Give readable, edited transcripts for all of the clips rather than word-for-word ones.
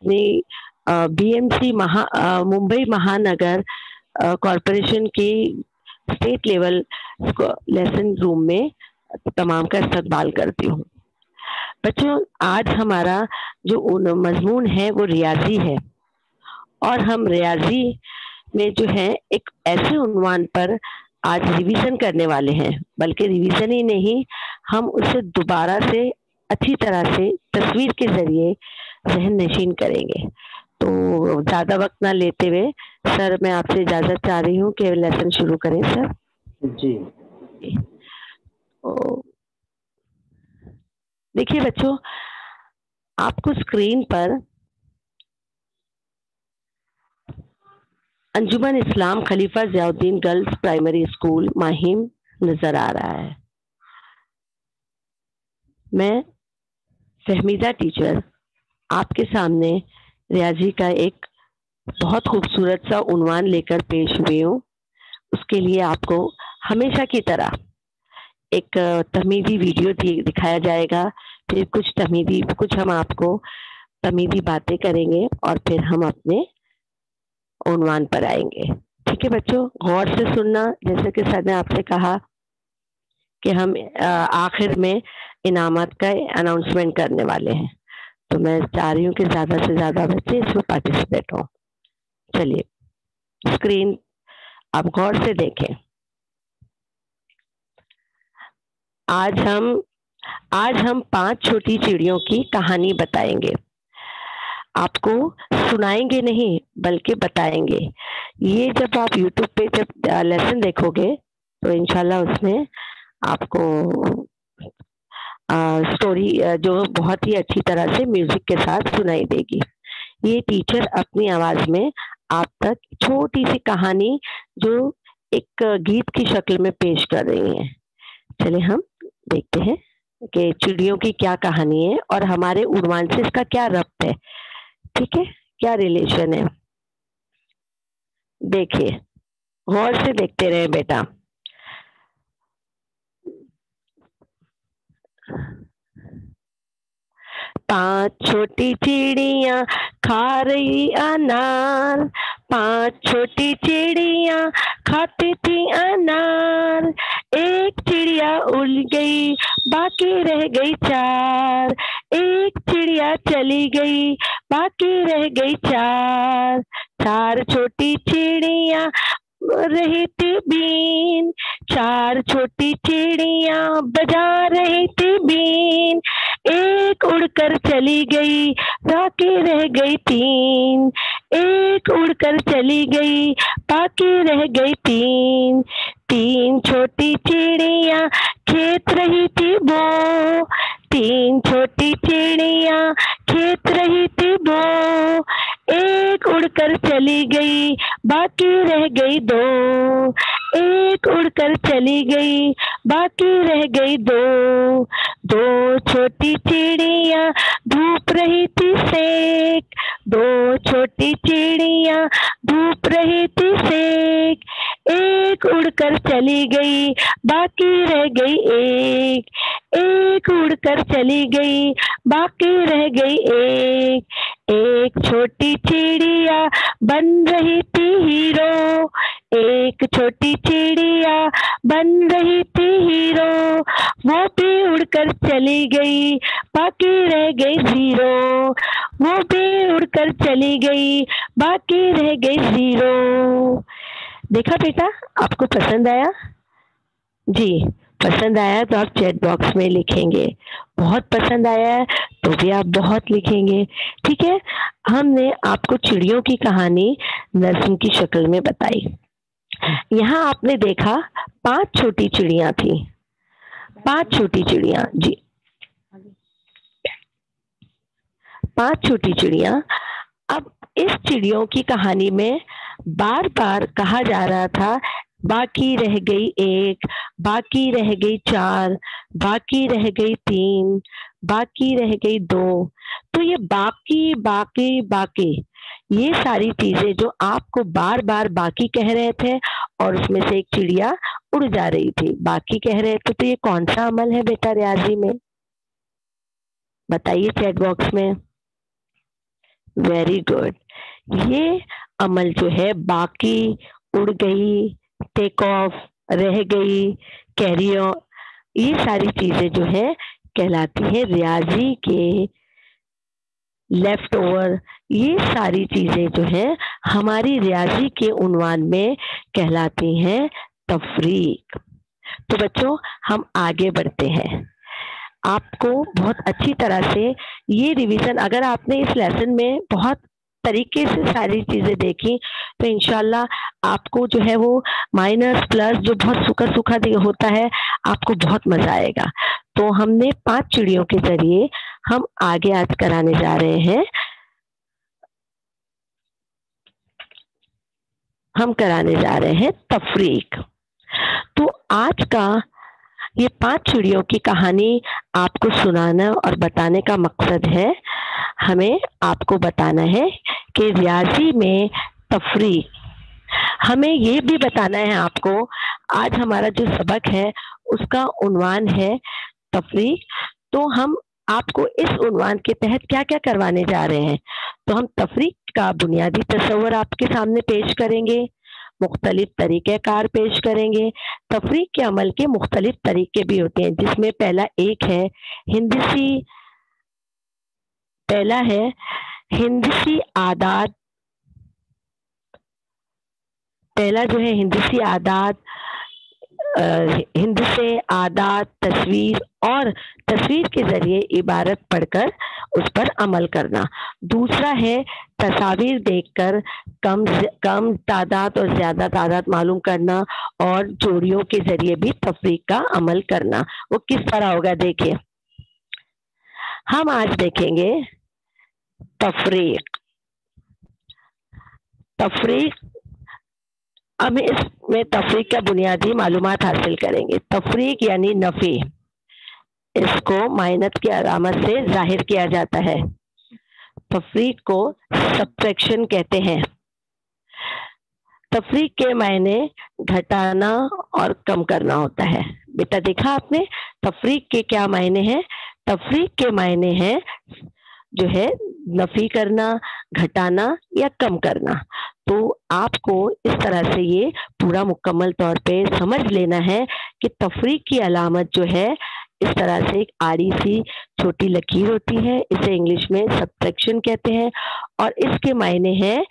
अपनी BMC मुंबई महानगर corporation की स्टेट लेवल लेसन रूम में तमाम का इस्तकबाल करती हूँ। बच्चों, आज हमारा जो मजमून है वो रियाजी है, और हम रियाजी में जो है एक ऐसे उन्वान पर आज रिवीजन करने वाले हैं, बल्कि रिवीजन ही नहीं, हम उसे दोबारा से अच्छी तरह से तस्वीर के जरिए जहन नशीन करेंगे। तो ज़्यादा वक्त ना लेते हुए सर, मैं आपसे इजाज़त चाह रही हूँ कि लेसन शुरू करें सर। जी। देखिए बच्चों, आपको स्क्रीन पर Anjuman Islam Khalifa Ziauddin girls primary school Mahim नजर आ रहा है। मैं फहमीदा टीचर आपके सामने रियाजी का एक बहुत खूबसूरत सा उन्वान लेकर पेश हुई हूँ। उसके लिए आपको हमेशा की तरह एक तमीदी वीडियो दिखाया जाएगा, फिर कुछ हम आपको तमीदी बातें करेंगे और फिर हम अपने उन्वान पर आएंगे। ठीक है बच्चों, गौर से सुनना। जैसे कि सर ने आपसे कहा कि हम आखिर में इनामात का अनाउंसमेंट करने वाले हैं, तो मैं चाह रही हूँ कि ज़्यादा से ज़्यादा बच्चे इसमें पार्टिसिपेट हों। चलिए, स्क्रीन आप गौर से देखें। आज हम 5 छोटी चिड़ियों की कहानी बताएंगे। आपको सुनाएंगे नहीं बल्कि बताएंगे। ये जब आप YouTube पे जब लेसन देखोगे तो इंशाल्लाह उसमें आपको स्टोरी जो बहुत ही अच्छी तरह से म्यूजिक के साथ सुनाई देगी। ये टीचर अपनी आवाज में आप तक छोटी सी कहानी जो एक गीत की शक्ल में पेश कर रही हैं। चलिए हम देखते हैं कि चिड़ियों की क्या कहानी है और हमारे उन्वान से इसका क्या रब्त है। ठीक है, क्या रिलेशन है, देखिए, गौर से देखते रहे बेटा। पांच छोटी चिड़िया खा रही अनार, 5 छोटी चिड़िया खाती थी अनार। एक चिड़िया उड़ गई बाकी रह गई 4, एक चिड़िया चली गई बाकी रह गई 4। 4 छोटी चिड़िया रही थी बीन, 4 छोटी चिड़िया बजा रही थी बीन। एक उड़कर चली गई बाकी रह गई 3, एक उड़कर चली गई बाकी रह गई 3। 3 छोटी चिड़िया खेत रही थी वो, 3 छोटी चिड़िया खेत रही थी वो। एक उड़कर चली गई बाकी रह गई 2, एक उड़कर चली गई बाकी रह गई 2। 2 छोटी चिड़िया धूप रही थी सेक, 2 छोटी चिड़िया धूप रही थी सेक। एक उड़कर चली गई बाकी रह गई 1, एक उड़कर चली गई बाकी रह गई 1। एक छोटी चिड़िया बन रही थी हीरो, एक छोटी चिड़िया बन रही थी हीरो। वो भी उड़कर चली गई बाकी रह गई 0, वो भी उड़कर चली गई बाकी रह गई 0। देखा बेटा, आपको पसंद आया? जी, पसंद आया तो आप चैट बॉक्स में लिखेंगे, बहुत पसंद आया है तो भी आप बहुत लिखेंगे। ठीक है, हमने आपको चिड़ियों की कहानी नज़्म की शक्ल में बताई। यहाँ आपने देखा 5 छोटी चिड़िया थी, 5 छोटी चिड़िया। जी, 5 छोटी चिड़िया। अब इस चिड़ियों की कहानी में बार बार कहा जा रहा था बाकी रह गई 1, बाकी रह गई 4, बाकी रह गई 3, बाकी रह गई 2। तो ये बाकी बाकी बाकी, ये सारी चीजें जो आपको बार बार बाकी कह रहे थे और उसमें से एक चिड़िया उड़ जा रही थी, बाकी कह रहे थे, तो ये कौन सा अमल है बेटा रियाजी में? बताइए चैट बॉक्स में। Very good. ये अमल जो है बाकी, उड़ गई, टेक ऑफ, रह गई, कैरी ऑन, ये सारी चीजें जो है कहलाती है रियाजी के लेफ्ट ओवर। ये सारी चीजें जो है हमारी रियाजी के उन्वान में कहलाती हैं तफरीक। तो बच्चों हम आगे बढ़ते हैं। आपको बहुत अच्छी तरह से ये रिवीजन, अगर आपने इस लेसन में बहुत तरीके से सारी चीजें देखी तो इंशाल्लाह आपको जो है वो माइनस प्लस जो बहुत सूखा सूखा होता है आपको बहुत मजा आएगा। तो हमने 5 चिड़ियों के जरिए हम आगे आज कराने जा रहे हैं, हम कराने जा रहे हैं तफरीक। तो आज का ये 5 चिड़ियों की कहानी आपको सुनाना और बताने का मकसद है, हमें आपको बताना है कि रियाजी में तफरीक, हमें ये भी बताना है आपको। आज हमारा जो सबक है उसका उन्वान है तफरीक। तो हम आपको इस उन्वान के तहत क्या क्या करवाने जा रहे हैं। तो हम तफरीक का बुनियादी तस्वर आपके सामने पेश करेंगे, मुख्तलिफ तरीक़ेकार पेश करेंगे। तफरीक के अमल के मुख्तलिफ तरीके भी होते हैं, जिसमें पहला है हिंदसी आदात। पहला जो है हिंदसी आदात, हिंद से आदात, तस्वीर और तस्वीर के जरिए इबारत पढ़कर उस पर अमल करना। दूसरा है तस्वीर देखकर कम तादाद और ज्यादा तादाद मालूम करना और जोड़ियों के जरिए भी तफरीक का अमल करना। वो किस तरह होगा देखिए, हम आज देखेंगे तफरीक। अब इसमें तफरीक का बुनियादी मालूमात हासिल करेंगे। तफरीक यानी नफी, इसको माइनस की अलामत से जाहिर किया जाता है। तफरीक को सब्ट्रैक्शन कहते हैं। तफरीक के मायने घटाना और कम करना होता है। बेटा देखा आपने तफरीक के क्या मायने हैं? तफरीक के मायने हैं जो है नफी करना, घटाना या कम करना। तो आपको इस तरह से ये पूरा मुकम्मल तौर पे समझ लेना है कि तफरीक की अलामत जो है इस तरह से एक आड़ी सी छोटी लकीर होती है, इसे इंग्लिश में सब्ट्रैक्शन कहते हैं और इसके मायने हैं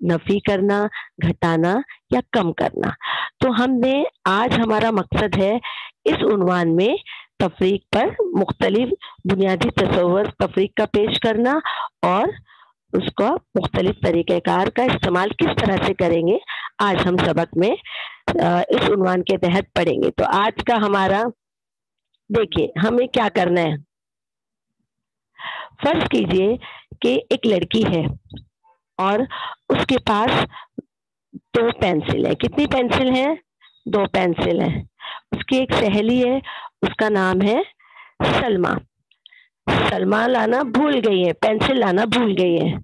नफी करना, घटाना या कम करना। तो हमने आज हमारा मकसद है इस उन्वान में तफरीक पर मुख्तलिफ बुनियादी तस्वर तफरीक का पेश करना और उसका मुख्तलिफ तरीक़ेकार का इस्तेमाल किस तरह से करेंगे आज हम सबक में इस उन्वान के तहत पढ़ेंगे। तो आज का हमारा देखिए हमें क्या करना है। फर्ज कीजिए कि एक लड़की है और उसके पास 2 पेंसिल है। कितनी पेंसिल है? 2 पेंसिल है। उसकी एक सहेली है, उसका नाम है सलमा। सलमा लाना भूल गई है, पेंसिल लाना भूल गई है।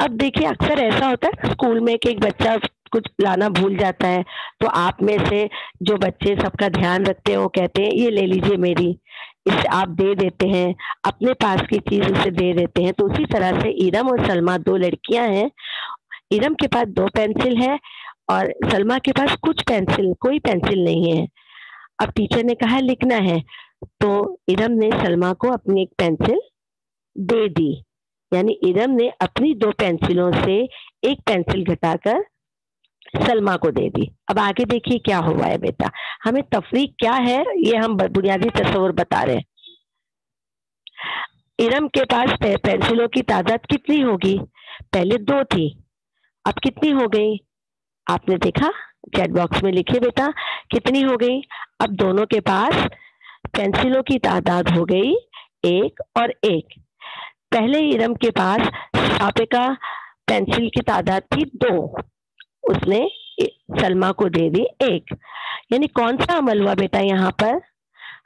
अब देखिए अक्सर ऐसा होता है स्कूल में कि एक बच्चा कुछ लाना भूल जाता है, तो आप में से जो बच्चे सबका ध्यान रखते हैं वो कहते हैं ये ले लीजिए मेरी, इसे आप दे देते हैं, अपने पास की चीज उसे दे देते हैं। तो उसी तरह से इरम और सलमा 2 लड़कियां हैं। इरम के पास 2 पेंसिल है और सलमा के पास कोई पेंसिल नहीं है। अब टीचर ने कहा लिखना है, तो इरम ने सलमा को अपनी एक पेंसिल दे दी, यानी इरम ने अपनी 2 पेंसिलों से एक पेंसिल घटाकर सलमा को दे दी। अब आगे देखिए क्या हुआ है बेटा, हमें तफरीक क्या है ये हम बुनियादी तस्वर बता रहे हैं। इरम के पास पेंसिलों की तादाद कितनी होगी? पहले 2 थी, अब कितनी हो गई? आपने देखा, चैट बॉक्स में लिखे बेटा कितनी हो गई। अब दोनों के पास पेंसिलों की तादाद हो गई 1 और 1। पहले इरम के पास साबिका पेंसिल की तादाद थी 2, उसने सलमा को दे दी 1। यानी कौन सा अमल हुआ बेटा यहाँ पर?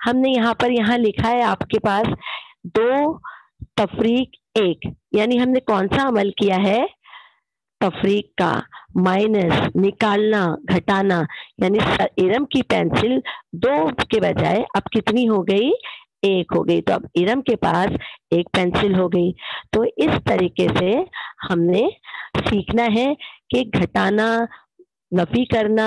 हमने यहाँ लिखा है आपके पास 2 तफरीक 1, यानी हमने कौन सा अमल किया है? तफरीक का, माइनस, निकालना, घटाना। यानी इरम की पेंसिल 2 के बजाय अब कितनी हो गई? एक हो गई। तो अब इरम के पास एक पेंसिल हो गई। तो इस तरीके से हमने सीखना है कि घटाना, नफी करना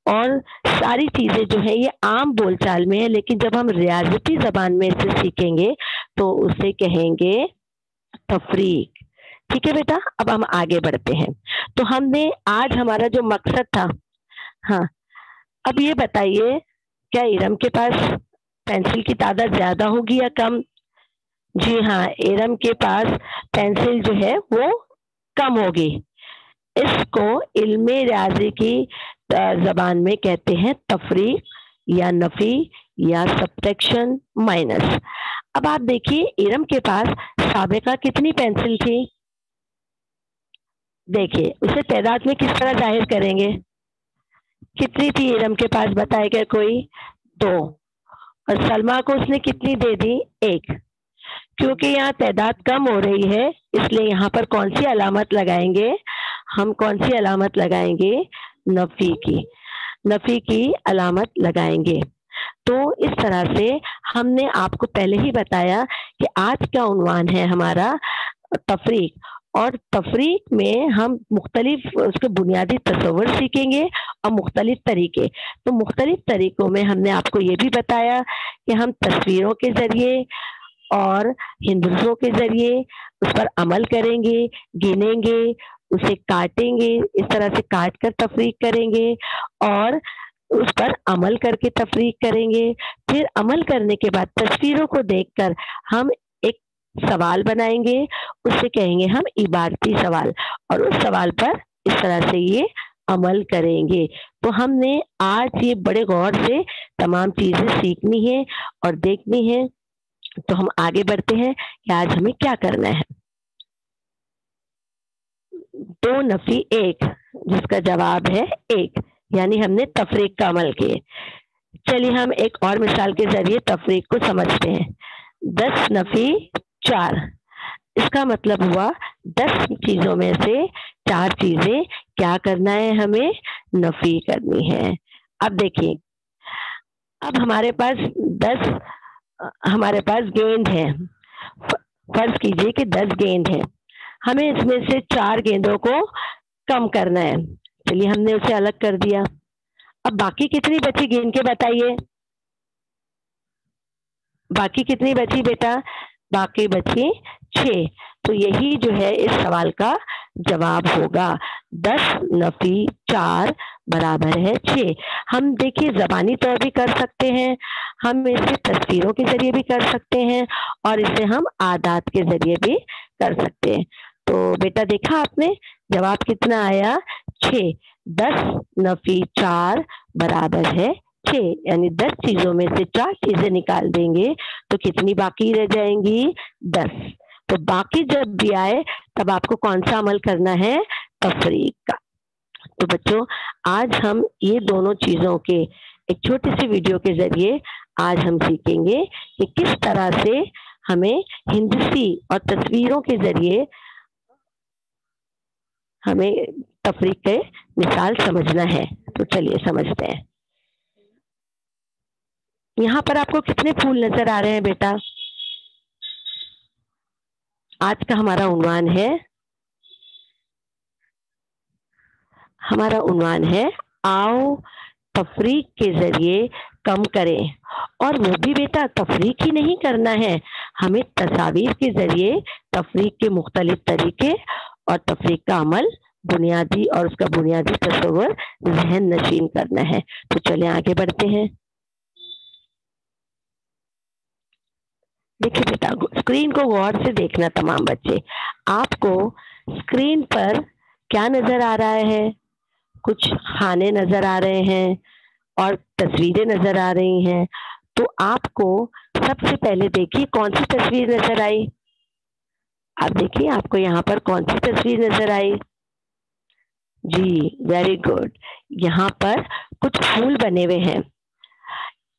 और सारी चीजें जो है ये आम बोलचाल में है, लेकिन जब हम रियाजती जबान में इसे सीखेंगे तो उसे कहेंगे तफरीक। ठीक है बेटा, अब हम आगे बढ़ते हैं। तो हमने आज हमारा जो मकसद था, हाँ, अब ये बताइए क्या इरम के पास पेंसिल की तादाद ज्यादा होगी या कम? जी हाँ, इरम के पास पेंसिल जो है वो कम होगी। इसको इल्मे रियाजी की जबान में कहते हैं तफरीक या नफी या सब्ट्रैक्शन, माइनस। अब आप देखिए इरम के पास साबिका कितनी पेंसिल थी? देखिए उसे तादाद में किस तरह जाहिर करेंगे? कितनी थी इरम के पास, बताएगा कोई? 2। और सलमा को उसने कितनी दे दी? 1। क्योंकि यहाँ तादाद कम हो रही है इसलिए यहाँ पर कौन सी अलामत लगाएंगे? हम कौन सी अलामत लगाएंगे? नफी की, नफी की अलामत लगाएंगे। तो इस तरह से हमने आपको पहले ही बताया कि आज का उन्वान है हमारा तफरीक, और तफरीक में हम मुख्तलिफ उसके बुनियादी तस्वर सीखेंगे और मुख्तलिफ तरीके। तो मुख्तलिफ तरीकों में हमने आपको ये भी बताया कि हम तस्वीरों के जरिए और हिंदुओं के जरिए उस पर अमल करेंगे, गिनेंगे, उसे काटेंगे, इस तरह से काट कर तफरीक करेंगे और उस पर अमल करके तफरीक करेंगे। फिर अमल करने के बाद तस्वीरों को देखकर हम एक सवाल बनाएंगे, उससे कहेंगे हम इबारती सवाल, और उस सवाल पर इस तरह से ये अमल करेंगे। तो हमने आज ये बड़े गौर से तमाम चीजें सीखनी है और देखनी है। तो हम आगे बढ़ते हैं कि आज हमें क्या करना है। 2 नफी 1, जिसका जवाब है 1, यानी हमने तफरीक का अमल किए। चलिए हम एक और मिसाल के जरिए तफरीक को समझते हैं। 10 नफी 4, इसका मतलब हुआ 10 चीजों में से 4 चीजें क्या करना है? हमें नफी करनी है। अब देखिए, अब हमारे पास 10 हमारे पास गेंद है। फर्ज कीजिए कि 10 गेंद है, हमें इसमें से 4 गेंदों को कम करना है। चलिए हमने उसे अलग कर दिया। अब बाकी कितनी बची गेंद के बताइए? बाकी कितनी बची बेटा? बाकी बची 6। तो यही जो है इस सवाल का जवाब होगा। 10 नफी 4 बराबर है 6। हम देखिए जबानी तौर भी कर सकते हैं, हम इसे तस्वीरों के जरिए भी कर सकते हैं और इसे हम आदात के जरिए भी कर सकते हैं। तो बेटा देखा आपने जवाब कितना आया? 6। 10 नफी 4 बराबर है 6, यानी 10 चीजों में से 4 चीजें निकाल देंगे तो कितनी बाकी रह जाएंगी? 10। तो बाकी जब भी आए तब आपको कौन सा अमल करना है? तफरीक का। तो बच्चों आज हम ये दोनों चीजों के एक छोटी सी वीडियो के जरिए आज हम सीखेंगे कि किस तरह से हमें हिंदसी और तस्वीरों के जरिए हमें तफरीक के मिसाल समझना है। तो चलिए समझते हैं। यहाँ पर आपको कितने फूल नजर आ रहे हैं बेटा? आज का हमारा उन्वान है आओ तफरीक के जरिए कम करें। और वो भी बेटा तफरीक ही नहीं करना है, हमें तस्वीर के जरिए तफरीक के मुख्तलिफ तरीके और तफरीक का अमल बुनियादी और उसका बुनियादी तस्वर जहन नशीन करना है। तो चलिए आगे बढ़ते हैं। देखिए बेटा स्क्रीन को गौर से देखना तमाम बच्चे। आपको स्क्रीन पर क्या नजर आ रहा है? कुछ खाने नजर आ रहे हैं और तस्वीरें नजर आ रही हैं। तो आपको सबसे पहले देखिए कौन सी तस्वीर नजर आई। आप देखिए आपको यहाँ पर कौन सी तस्वीर नजर आई? जी वेरी गुड, यहाँ पर कुछ फूल बने हुए हैं।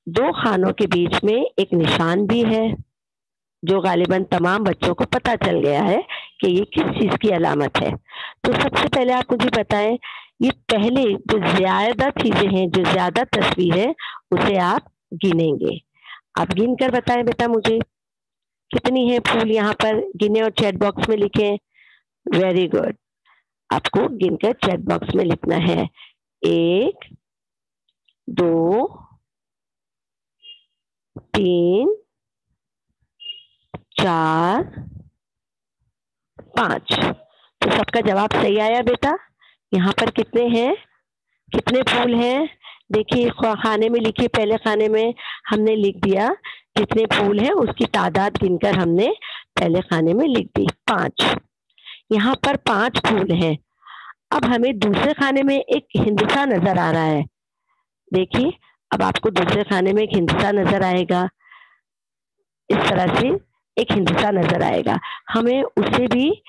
2 खानों के बीच में एक निशान भी है जो गालिबन तमाम बच्चों को पता चल गया है कि ये किस चीज की अलामत है। तो सबसे पहले आप मुझे बताएं, ये पहले जो ज्यादा चीजें हैं, जो ज्यादा तस्वीर है, उसे आप गिनेंगे। आप गिन कर बताएं बेटा मुझे कितनी है फूल, यहाँ पर गिने और चैट बॉक्स में लिखें। वेरी गुड, आपको गिनकर चैट बॉक्स में लिखना है। 1 2 3 4 5। तो सबका जवाब सही आया बेटा। यहाँ पर कितने हैं, कितने फूल हैं? देखिए खाने में लिखिए, पहले खाने में हमने लिख दिया कितने फूल हैं, उसकी तादाद गिनकर हमने पहले खाने में लिख दी 5। यहाँ पर 5 फूल हैं। अब हमें दूसरे खाने में एक हिंदुसा नजर आ रहा है। देखिए अब आपको दूसरे खाने में एक हिंदुसा नजर आएगा, इस तरह से एक हिंदुसा नजर आएगा। हमें उसे भी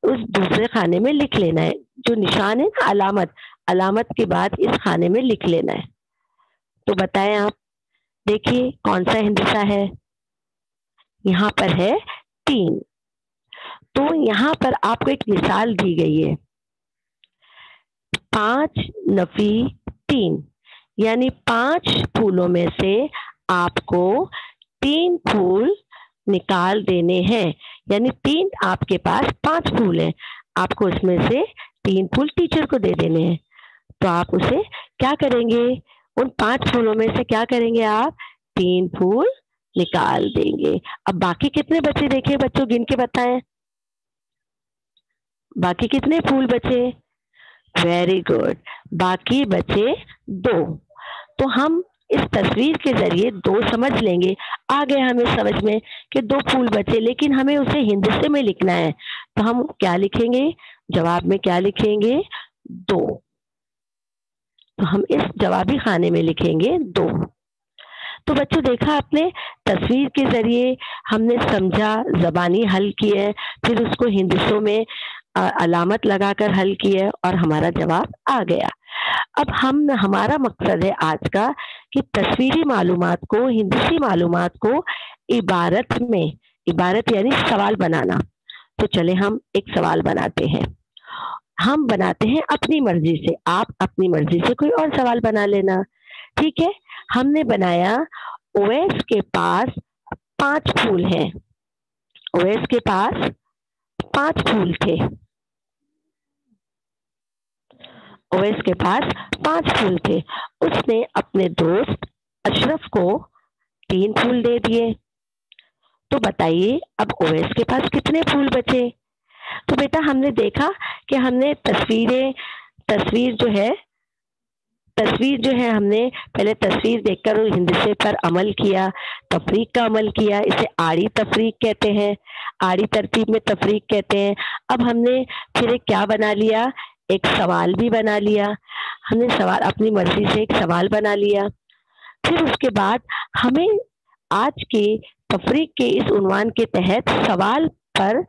उस दूसरे खाने में लिख लेना है। जो निशान है ना, अलामत, अलामत के बाद इस खाने में लिख लेना है। तो बताएं आप, देखिए कौन सा हिंदुसा है? यहाँ पर है 3। तो यहाँ पर आपको एक मिसाल दी गई है, 5 नफी 3, यानी 5 फूलों में से आपको 3 फूल निकाल देने हैं। यानी 3, आपके पास 5 फूल हैं, आपको उसमें से 3 फूल टीचर को दे देने हैं। तो आप उसे क्या करेंगे, उन 5 फूलों में से क्या करेंगे आप? 3 फूल निकाल देंगे। अब बाकी कितने बचे देखिए बच्चों, गिन के बताएं, बाकी कितने फूल बचे? वेरी गुड, बाकी बचे 2। तो हम इस तस्वीर के जरिए 2 समझ लेंगे। आ गया हमें समझ में कि 2 फूल बचे, लेकिन हमें उसे हिंदुस्तान में लिखना है। तो हम क्या लिखेंगे, जवाब में क्या लिखेंगे? 2। तो हम इस जवाबी खाने में लिखेंगे 2। तो बच्चों देखा आपने, तस्वीर के जरिए हमने समझा, जबानी हल किए, फिर उसको हिंदुस्तान में अलामत लगाकर हल किए और हमारा जवाब आ गया। अब हमारा मकसद है आज का कि तस्वीरी मालूमात को, हिंदुस्तानी मालूमात को इबारत में, इबारत यानी सवाल बनाना। तो चले हम एक सवाल बनाते हैं। हम बनाते हैं अपनी मर्जी से, आप अपनी मर्जी से कोई और सवाल बना लेना, ठीक है? हमने बनाया, ओवैस के पास 5 फूल हैं। ओवैस के पास 5 फूल थे। ओवैस के पास 5 फूल थे। उसने अपने दोस्त अशरफ को 3 फूल दे दिए। तो बताइए अब ओवैस के पास कितने फूल बचे? तो बेटा हमने देखा कि हमने तस्वीर जो है हमने पहले तस्वीर देखकर हिंदुस्तान पर अमल किया, तफरीक का अमल किया। इसे आड़ी तफरीक कहते हैं, आड़ी तरतीब में तफरीक कहते हैं। अब हमने फिर एक क्या बना लिया, एक सवाल भी बना लिया। हमने सवाल अपनी मर्जी से एक सवाल बना लिया। फिर उसके बाद हमें आज के तफरीक के इस उन्वान के तहत सवाल पर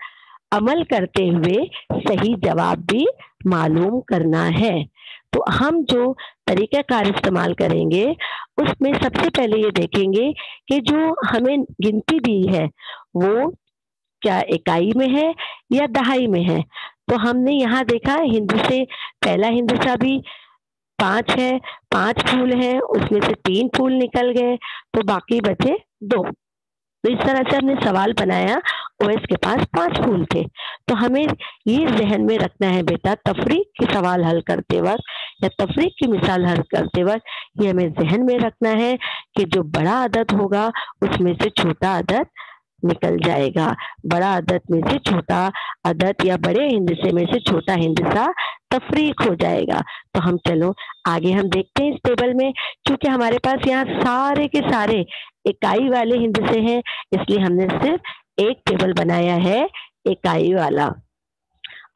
अमल करते हुए सही जवाब भी मालूम करना है। तो हम जो तरीक़ाकार इस्तेमाल करेंगे उसमें सबसे पहले ये देखेंगे कि जो हमें गिनती दी है वो क्या इकाई में है या दहाई में है। तो हमने यहाँ देखा हिंदू से पहला हिंदुसा भी 5 है, 5 फूल हैं, उसमें से 3 फूल निकल गए, तो बाकी बचे 2। तो इस तरह से हमने सवाल बनाया, ओवैस के पास 5 फूल थे। तो हमें ये जहन में रखना है बेटा, तफरीक की सवाल हल करते वक्त या तफरीक की मिसाल हल करते वक्त ये हमें जहन में रखना है कि जो बड़ा अदद होगा उसमें से छोटा अदद निकल जाएगा। बड़ा अदद में से छोटा अदद या बड़े हिंदुसे में से छोटा हिंदुसा तफरीक हो जाएगा। तो हम चलो आगे हम देखते हैं इस टेबल में, क्योंकि हमारे पास यहाँ सारे के सारे इकाई वाले हिंदुसे हैं, इसलिए हमने सिर्फ एक टेबल बनाया है इकाई वाला।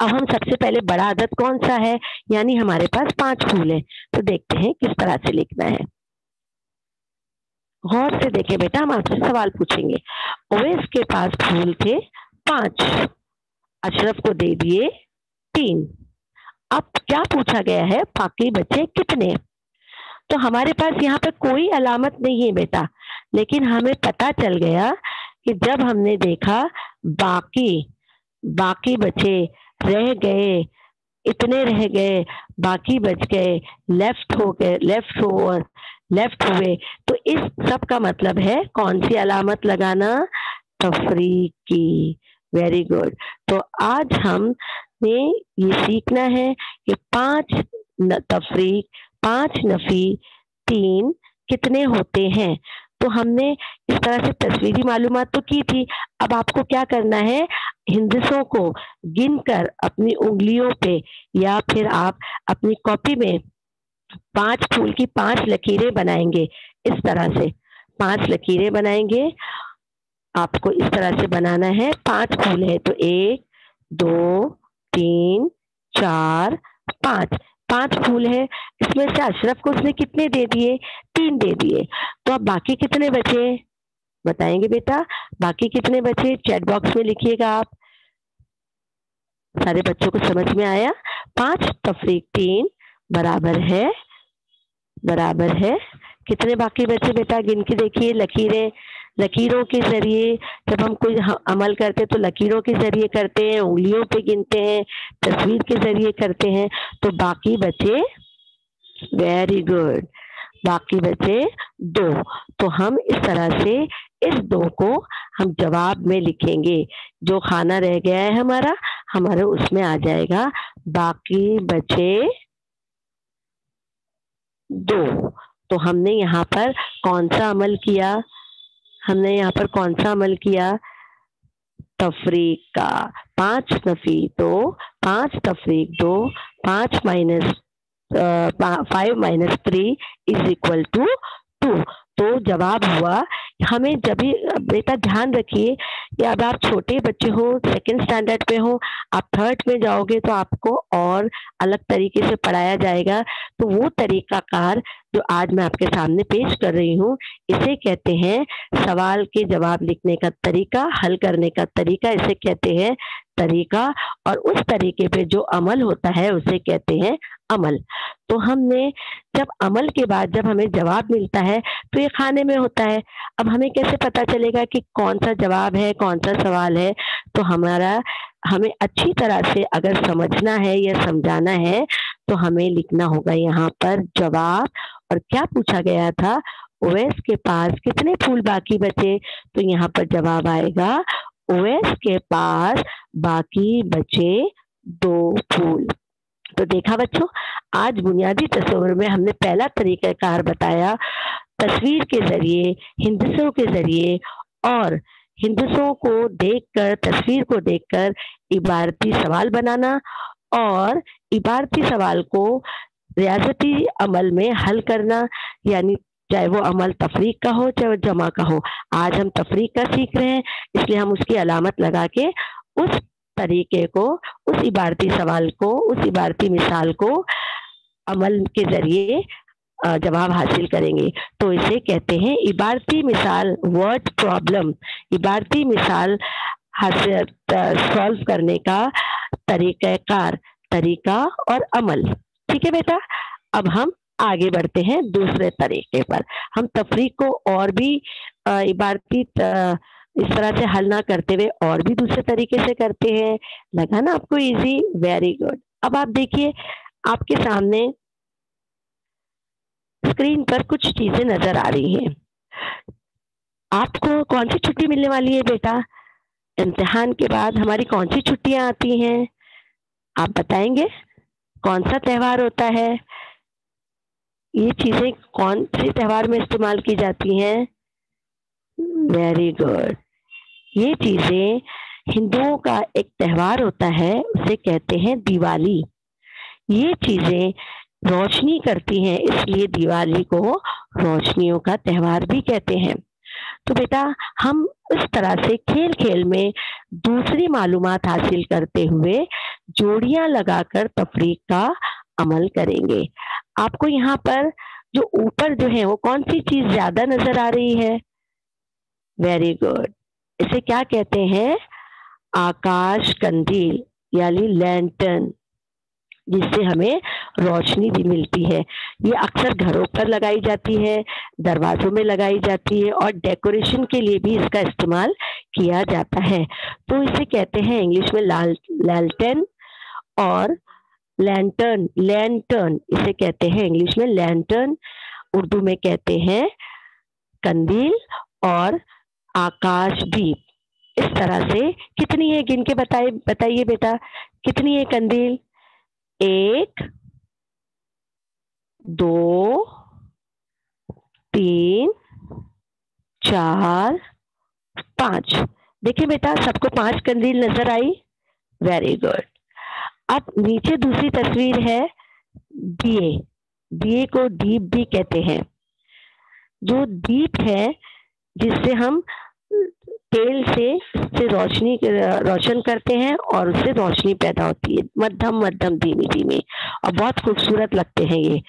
अब हम सबसे पहले बड़ा अदद कौन सा है, यानी हमारे पास 5 फूल है। तो देखते हैं किस तरह से लिखना है। गौर से देखें बेटा, हम आपसे सवाल पूछेंगे। ओवैस के पास फूल थे 5, अशरफ को दे दिए 3। अब क्या पूछा गया है, बाकी बचे कितने? तो हमारे पास यहाँ पे कोई अलामत नहीं है बेटा, लेकिन हमें पता चल गया कि जब हमने देखा बाकी बचे, रह गए, इतने रह गए, बाकी बच गए, लेफ्ट ओवर, लेफ्ट हुए, तो इस सब का मतलब है कौन सी अलामत लगाना, तफरीक की। Very good. तो आज हमने ये सीखना है कि 5 तफरीक, 5 नफी, 3 कितने होते हैं। तो हमने इस तरह से तस्वीरी मालूमात तो की थी। अब आपको क्या करना है, हिंदसों को गिनकर अपनी उंगलियों पे या फिर आप अपनी कॉपी में 5 फूल की 5 लकीरें बनाएंगे। इस तरह से 5 लकीरें बनाएंगे। आपको इस तरह से बनाना है। 5 फूल है तो 1, 2, 3, 4, 5। 5 फूल है, इसमें से अशरफ को उसने कितने दे दिए, 3 दे दिए। तो अब बाकी कितने बचे बताएंगे बेटा, बाकी कितने बचे चैट बॉक्स में लिखिएगा आप। सारे बच्चों को समझ में आया। 5 तफरीक 3 बराबर है कितने बाकी बचे बेटा, गिन के देखिए। लकीरों के जरिए जब हम कोई अमल करते तो लकीरों के जरिए करते हैं, उंगलियों पे गिनते हैं, तस्वीर के जरिए करते हैं। तो बाकी बचे, वेरी गुड, बाकी बचे 2। तो हम इस तरह से इस 2 को हम जवाब में लिखेंगे। जो खाना रह गया है हमारे उसमें आ जाएगा बाकी बचे 2। तो हमने यहाँ पर कौन सा अमल किया, तफरीक का। 5 नफी तो 5 तफरीक 2, 5 minus 5 minus 3 is equal to 2। तो जवाब हुआ। हमें जब भी बेटा ध्यान रखिए कि अब आप छोटे बच्चे हो, सेकंड स्टैंडर्ड पे हो, आप थर्ड में जाओगे तो आपको और अलग तरीके से पढ़ाया जाएगा। तो वो तरीकाकार जो आज मैं आपके सामने पेश कर रही हूँ, इसे कहते हैं सवाल के जवाब लिखने का तरीका, हल करने का तरीका, इसे कहते हैं तरीका। और उस तरीके पे जो अमल होता है उसे कहते हैं अमल। तो हमने जब अमल के बाद जब हमें जवाब मिलता है तो ये खाने में होता है। अब हमें कैसे पता चलेगा कि कौन सा जवाब है, कौन सा सवाल है। तो हमें अच्छी तरह से अगर समझना है या समझाना है तो हमें लिखना होगा यहाँ पर जवाब। और क्या पूछा गया था, ओवैस के पास कितने फूल बाकी बचे। तो यहाँ पर जवाब आएगा ओवैस के पास बाकी बचे 2 फूल। तो देखा बच्चों, आज बुनियादी तस्वीर में हमने पहला तरीकाकार बताया, तस्वीर के जरिए, हिंदसों के जरिए और हिंदसों को देखकर, तस्वीर को देखकर इबारती सवाल बनाना और इबारती सवाल को रियाजती अमल में हल करना। यानी चाहे वो अमल तफरीक का हो चाहे वो जमा का हो। आज हम तफरीक का सीख रहे हैं, इसलिए हम उसकी अलामत लगा के उस तरीके को, उस इबारती सवाल को, उस इबारती मिसाल को अमल के जरिए जवाब हासिल करेंगे। तो इसे कहते हैं इबारती मिसाल, वर्ड प्रॉब्लम। इबारती मिसाल हासिल सॉल्व करने का तरीका और अमल। ठीक है बेटा, अब हम आगे बढ़ते हैं दूसरे तरीके पर। हम तफरीक को और भी इबारती इस तरह से हल ना करते हुए और भी दूसरे तरीके से करते हैं। लगा ना आपको इजी? Very good. अब आप देखिए, आपके सामने स्क्रीन पर कुछ चीजें नजर आ रही हैं। आपको कौन सी छुट्टी मिलने वाली है बेटा? इम्तिहान के बाद हमारी कौन सी छुट्टियां आती हैं? आप बताएंगे कौन सा त्योहार होता है? ये चीजें कौन से त्योहार में इस्तेमाल की जाती हैं? Very good. ये चीजें हिंदुओं का एक त्योहार होता है, उसे कहते हैं दिवाली। ये चीजें रोशनी करती हैं, इसलिए दिवाली को रोशनियों का त्योहार भी कहते हैं। तो बेटा, हम इस तरह से खेल खेल में दूसरी मालूमात हासिल करते हुए जोड़ियां लगाकर तफरीक का अमल करेंगे। आपको यहाँ पर जो ऊपर जो है वो कौन सी चीज ज्यादा नजर आ रही है? Very good. इसे क्या कहते हैं? आकाश कंदील यानी लैंटर्न, जिससे हमें रोशनी भी मिलती है। ये अक्सर घरों पर लगाई जाती है, दरवाजों में लगाई जाती है और डेकोरेशन के लिए भी इसका इस्तेमाल किया जाता है। तो इसे कहते हैं इंग्लिश में लैल्टन और लैंटर्न। इसे कहते हैं इंग्लिश में लैंटर्न उर्दू में कहते हैं कंदील और आकाशदीप। इस तरह से कितनी है गिन के बताइए बेटा, कितनी है कंदील? 1 2 3 4 5। देखिए बेटा, सबको 5 कंदील नजर आई? Very good. अब नीचे दूसरी तस्वीर है दिए। दिए को दीप भी कहते हैं। जो दीप है जिससे हम तेल से रोशन करते हैं और उससे रोशनी पैदा होती है, मध्यम मध्यम धीमी धीमी, और बहुत खूबसूरत लगते हैं ये।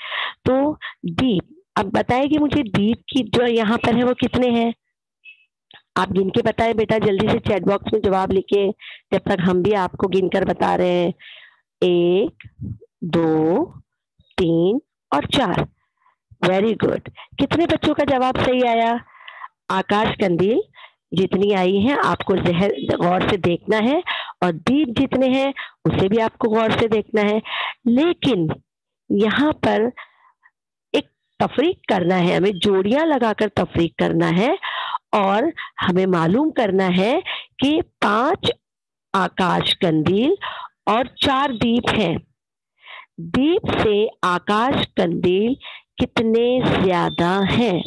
तो दीप, अब बताएगी मुझे दीप की जो यहाँ पर है वो कितने हैं? आप गिन के बताएं बेटा, जल्दी से चैट बॉक्स में जवाब लिखे, जब तक हम भी आपको गिनकर बता रहे हैं। 1 2 3 और 4। Very good. कितने बच्चों का जवाब सही आया? आकाश कंदील जितनी आई है आपको गौर से देखना है, और दीप जितने हैं उसे भी आपको गौर से देखना है। लेकिन यहाँ पर एक तफरीक करना है, हमें जोड़ियां लगाकर तफरीक करना है, और हमें मालूम करना है कि 5 आकाश कंदील और 4 दीप हैं। दीप से आकाश कंदील कितने ज्यादा हैं?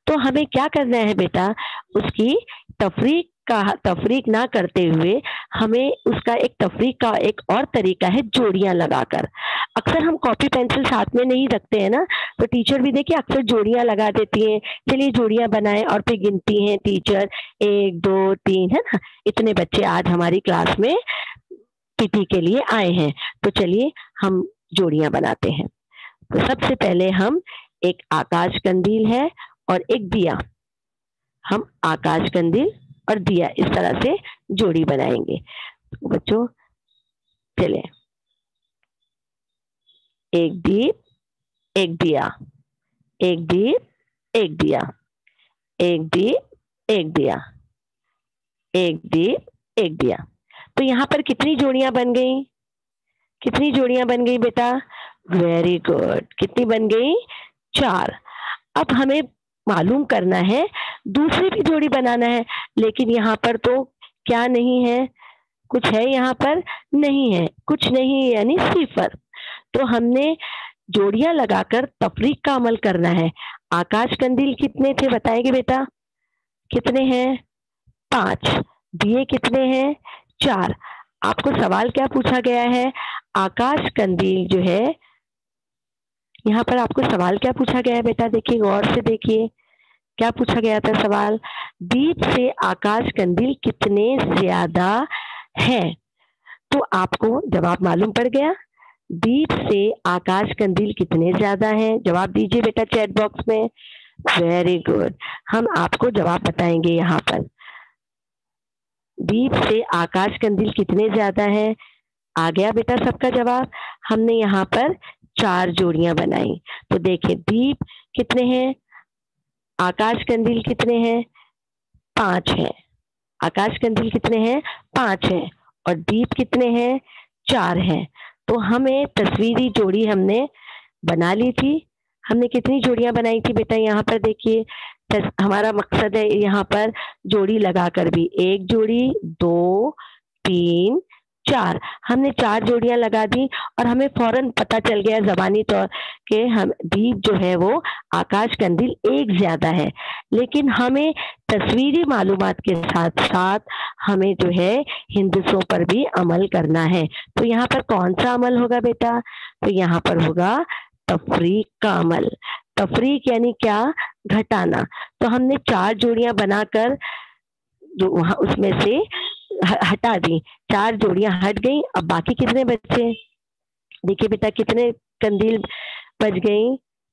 तो हमें क्या करना है बेटा, उसकी तफरीक ना करते हुए हमें उसका एक तफरीक का एक और तरीका है जोड़ियां लगाकर। अक्सर हम कॉपी पेंसिल साथ में नहीं रखते हैं ना, तो टीचर भी देखिए अक्सर जोड़ियां लगा देती हैं। चलिए जोड़ियां बनाएं, और फिर गिनती हैं टीचर 1 2 3, है ना। इतने बच्चे आज हमारी क्लास में पीटी के लिए आए हैं, तो चलिए हम जोड़ियां बनाते हैं। तो सबसे पहले हम एक आकाश कंदील है और एक दिया, हम आकाश कंदील और दिया इस तरह से जोड़ी बनाएंगे। तो बच्चों चले, एक दीप एक दिया, एक दीप एक दिया, एक दीप एक दिया, एक दीप एक दिया। तो यहाँ पर कितनी जोड़ियां बन गई? कितनी जोड़ियां बन गई बेटा? Very good. कितनी बन गई? 4। अब हमें मालूम करना है दूसरी भी जोड़ी बनाना है, लेकिन यहाँ पर तो क्या नहीं है? कुछ है यहाँ पर? नहीं है, कुछ नहीं है, यानी 0। तो हमने जोड़ियां लगाकर तफरीक का अमल करना है। आकाश कंदील कितने थे बताएंगे बेटा? कितने हैं? 5। दिए कितने हैं? 4। आपको सवाल क्या पूछा गया है? आकाश कंदील जो है, यहाँ पर आपको सवाल क्या पूछा गया है बेटा? देखिए गौर से देखिए, क्या पूछा गया था सवाल? दीप से आकाश कंदील कितने ज्यादा है? तो आपको जवाब मालूम पड़ गया, दीप से आकाश कंदील कितने ज्यादा हैं। जवाब दीजिए बेटा चैट बॉक्स में। Very good. हम आपको जवाब बताएंगे यहाँ पर, दीप से आकाश कंदील कितने ज्यादा है। आ गया बेटा सबका जवाब। हमने यहाँ पर 4 जोड़ियां बनाई। तो देखिए दीप कितने हैं, आकाश कंदील कितने हैं? 5 हैं। आकाश कंदील कितने हैं? 5 हैं। और दीप कितने हैं? 4 हैं। तो हमें तस्वीरी जोड़ी हमने बना ली थी। हमने कितनी जोड़ियां बनाई थी बेटा? यहाँ पर देखिए, हमारा मकसद है यहाँ पर जोड़ी लगाकर भी, 1 जोड़ी 2 3 4, हमने 4 जोड़ियां लगा दी, और हमें फौरन पता चल गया जबानी तौर के हम दीप जो है वो आकाश कंदील 1 ज्यादा है। लेकिन हमें तस्वीरी मालूमात के साथ साथ हमें जो है हिंदसों पर भी अमल करना है। तो यहाँ पर कौन सा अमल होगा बेटा? तो यहाँ पर होगा तफरीक का अमल। तफरीक यानी क्या? घटाना। तो हमने 4 जोड़ियां बनाकर जो वहां उसमें से हटा दी, 4 जोड़ियां हट गई। अब बाकी कितने बचे? देखिए बेटा कितने कंदील बच गई।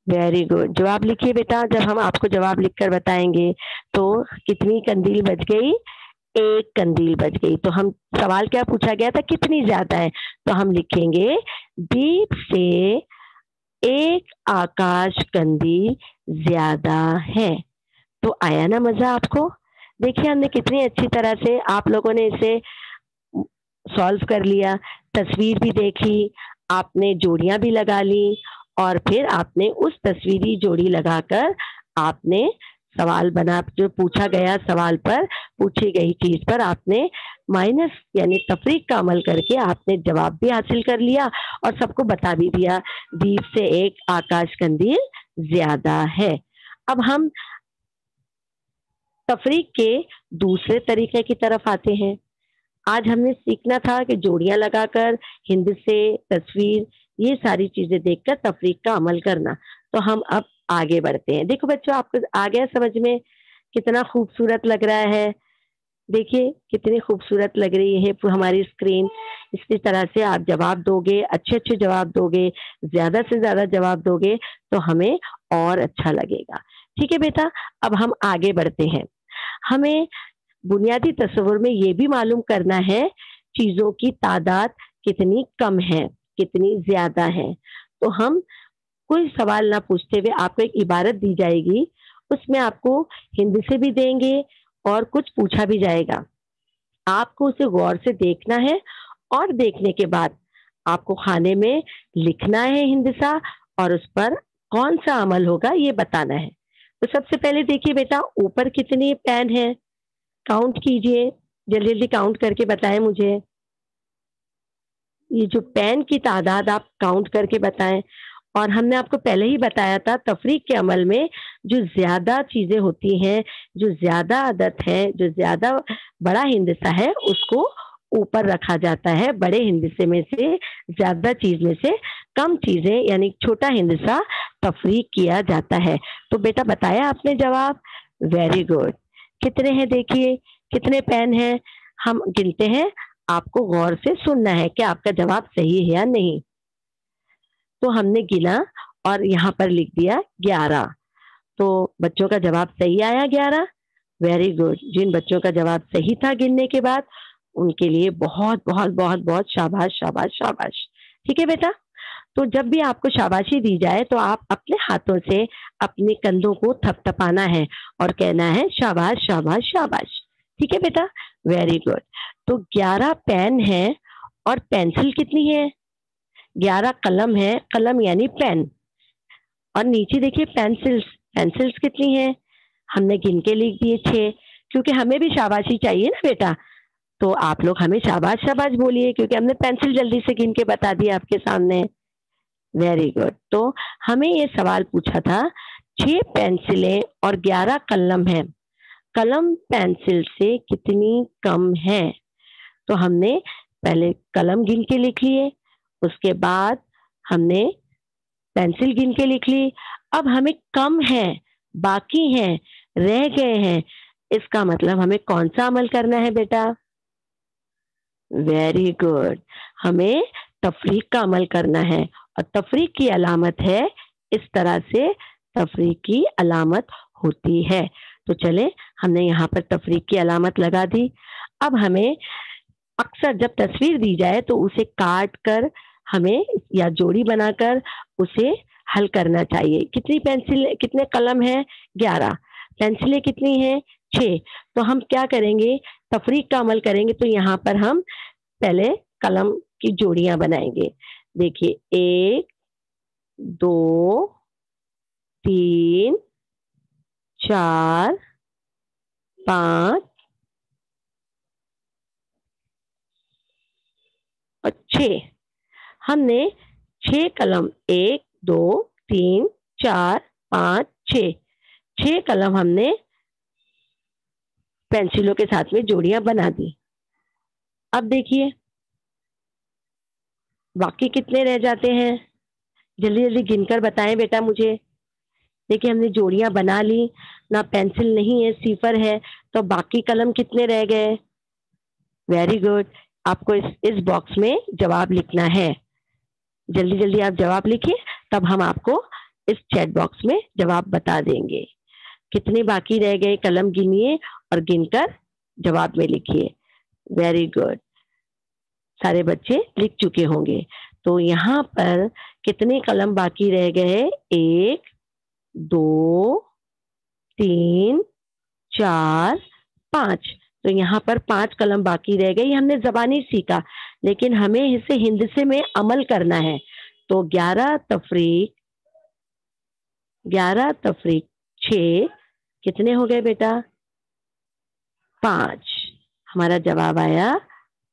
Very good. जवाब लिखिए बेटा, जब हम आपको जवाब लिखकर बताएंगे तो कितनी कंदील बच गई? 1 कंदील बच गई। तो हम सवाल क्या पूछा गया था? कितनी ज्यादा है? तो हम लिखेंगे दीप से 1 आकाश कंदील ज्यादा है। तो आया ना मजा आपको? देखिए हमने कितनी अच्छी तरह से आप लोगों ने इसे सॉल्व कर लिया, तस्वीर भी देखी, आपने जोड़ियां भी लगा ली, और फिर आपने उस तस्वीरी जोड़ी लगाकर आपने सवाल बना, जो पूछा गया सवाल पर, पूछी गई चीज पर आपने माइनस यानी तफरीक का अमल करके आपने जवाब भी हासिल कर लिया और सबको बता भी दिया दीप से एक आकाश कंदील ज्यादा है। अब हम तफरीक के दूसरे तरीके की तरफ आते हैं। आज हमने सीखना था कि जोड़ियां लगाकर हिंद से तस्वीर, ये सारी चीजें देखकर तफरीक का अमल करना। तो हम अब आगे बढ़ते हैं। देखो बच्चों, आपको आ गया समझ में? कितना खूबसूरत लग रहा है। देखिए कितनी खूबसूरत लग रही है हमारी स्क्रीन। इसी तरह से आप जवाब दोगे, अच्छे अच्छे जवाब दोगे, ज्यादा से ज्यादा जवाब दोगे तो हमें और अच्छा लगेगा। ठीक है बेटा, अब हम आगे बढ़ते हैं। हमें बुनियादी तस्वुर में ये भी मालूम करना है चीजों की तादाद कितनी कम है, कितनी ज्यादा है। तो हम कोई सवाल ना पूछते हुए आपको एक इबारत दी जाएगी, उसमें आपको हिंदी से भी देंगे और कुछ पूछा भी जाएगा। आपको उसे गौर से देखना है और देखने के बाद आपको खाने में लिखना है हिंदसा और उस पर कौन सा अमल होगा ये बताना है। तो सबसे पहले देखिए बेटा, ऊपर कितनी पेन है, काउंट कीजिए, जल्दी जल्दी काउंट करके बताएं मुझे। ये जो पेन की तादाद आप काउंट करके बताएं। और हमने आपको पहले ही बताया था तफरीक के अमल में जो ज्यादा चीजें होती हैं, जो ज्यादा आदत है, जो ज्यादा बड़ा हिंदसा है उसको ऊपर रखा जाता है, बड़े हिंदसे में से ज्यादा चीज में से कम चीजें यानी छोटा हिंदसा तफरीक किया जाता है। तो बेटा बताया आपने जवाब, वेरी गुड। कितने हैं देखिए, कितने पेन हैं, हम गिनते हैं, आपको गौर से सुनना है कि आपका जवाब सही है या नहीं। तो हमने गिना और यहाँ पर लिख दिया 11। तो बच्चों का जवाब सही आया 11, वेरी गुड। जिन बच्चों का जवाब सही था गिनने के बाद उनके लिए बहुत बहुत बहुत बहुत शाबाश शाबाश शाबाश। ठीक है बेटा, तो जब भी आपको शाबाशी दी जाए तो आप अपने हाथों से अपने कंधों को थपथपाना है और कहना है शाबाश शाबाश शाबाश। ठीक है बेटा, वेरी गुड। तो 11 पेन है और पेंसिल कितनी है? 11 कलम है, कलम यानी पेन। और नीचे देखिए पेंसिल्स, पेंसिल्स कितनी है? हमने गिन के लिख दिए 6, क्योंकि हमें भी शाबाशी चाहिए ना बेटा। तो आप लोग हमें शाबाश शाबाश बोलिए क्योंकि हमने पेंसिल जल्दी से गिन के बता दिया आपके सामने। Very good. तो हमें ये सवाल पूछा था 6 पेंसिलें और 11 कलम है, कलम पेंसिल से कितनी कम है? तो हमने पहले कलम गिन के लिख लिए, उसके बाद हमने पेंसिल गिन के लिख ली। अब हमें कम है, बाकी है, रह गए हैं, इसका मतलब हमें कौन सा अमल करना है बेटा? वेरी गुड, हमें तफरीक का अमल करना है। और तफरीक की अलामत है इस तरह से, तफरीक की अलामत होती है। तो चले, हमने यहाँ पर तफरीक की अलामत लगा दी। अब हमें अक्सर जब तस्वीर दी जाए तो उसे काट कर हमें या जोड़ी बनाकर उसे हल करना चाहिए। कितनी पेंसिल, कितने कलम है? 11। पेंसिलें कितनी हैं? 6। तो हम क्या करेंगे, तफरीक का अमल करेंगे। तो यहाँ पर हम पहले कलम की जोड़ियां बनाएंगे। देखिए 1 2 3 4 5 और 6। हमने 6 कलम, 1 2 3 4 5 6, 6 कलम हमने पेंसिलों के साथ में जोड़ियां बना दी। अब देखिए बाकी कितने रह जाते हैं, जल्दी जल्दी गिनकर बताएं बेटा मुझे। देखिए हमने जोड़ियां बना ली, ना पेंसिल नहीं है, सिफर है, तो बाकी कलम कितने रह गए? Very good. आपको इस बॉक्स में जवाब लिखना है, जल्दी जल्दी आप जवाब लिखिए, तब हम आपको इस चैट बॉक्स में जवाब बता देंगे। कितने बाकी रह गए कलम गिनिए और गिनकर जवाब में लिखिए। वेरी गुड, सारे बच्चे लिख चुके होंगे। तो यहाँ पर कितने कलम बाकी रह गए? 1 2 3 4 5। तो यहाँ पर 5 कलम बाकी रह गई। हमने जबानी सीखा, लेकिन हमें इसे हिंदसे में अमल करना है। तो 11 तफरीक 11 तफरीक 6 कितने हो गए बेटा? 5। हमारा जवाब आया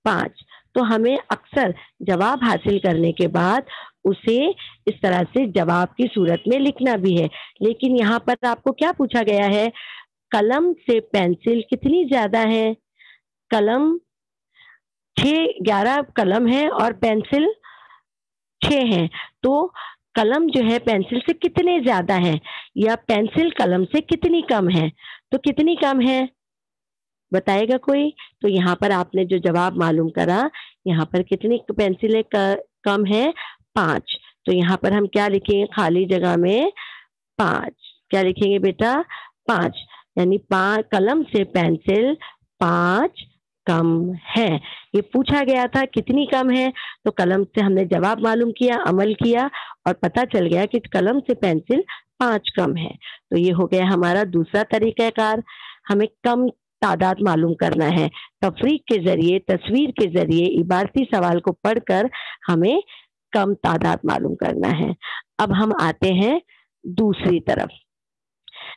5। तो हमें अक्सर जवाब हासिल करने के बाद उसे इस तरह से जवाब की सूरत में लिखना भी है। लेकिन यहाँ पर आपको क्या पूछा गया है? कलम से पेंसिल कितनी ज्यादा है? कलम 11 कलम है और पेंसिल 6 है। तो कलम जो है पेंसिल से कितने ज्यादा है, या पेंसिल कलम से कितनी कम है? तो कितनी कम है बताएगा कोई? तो यहाँ पर आपने जो जवाब मालूम करा, यहाँ पर कितनी पेंसिलें कम है? 5। तो यहाँ पर हम क्या लिखेंगे खाली जगह में? 5। क्या लिखेंगे बेटा? 5। यानी कलम से पेंसिल 5 कम है। ये पूछा गया था कितनी कम है, तो कलम से हमने जवाब मालूम किया, अमल किया और पता चल गया कि कलम से पेंसिल 5 कम है। तो ये हो गया हमारा दूसरा तरीकाकार। हमें कम तादाद मालूम करना है। तफरीक के जरिए, तस्वीर के जरिए इबारती सवाल को पढ़कर हमें कम तादाद मालूम करना है। अब हम आते हैं दूसरी तरफ।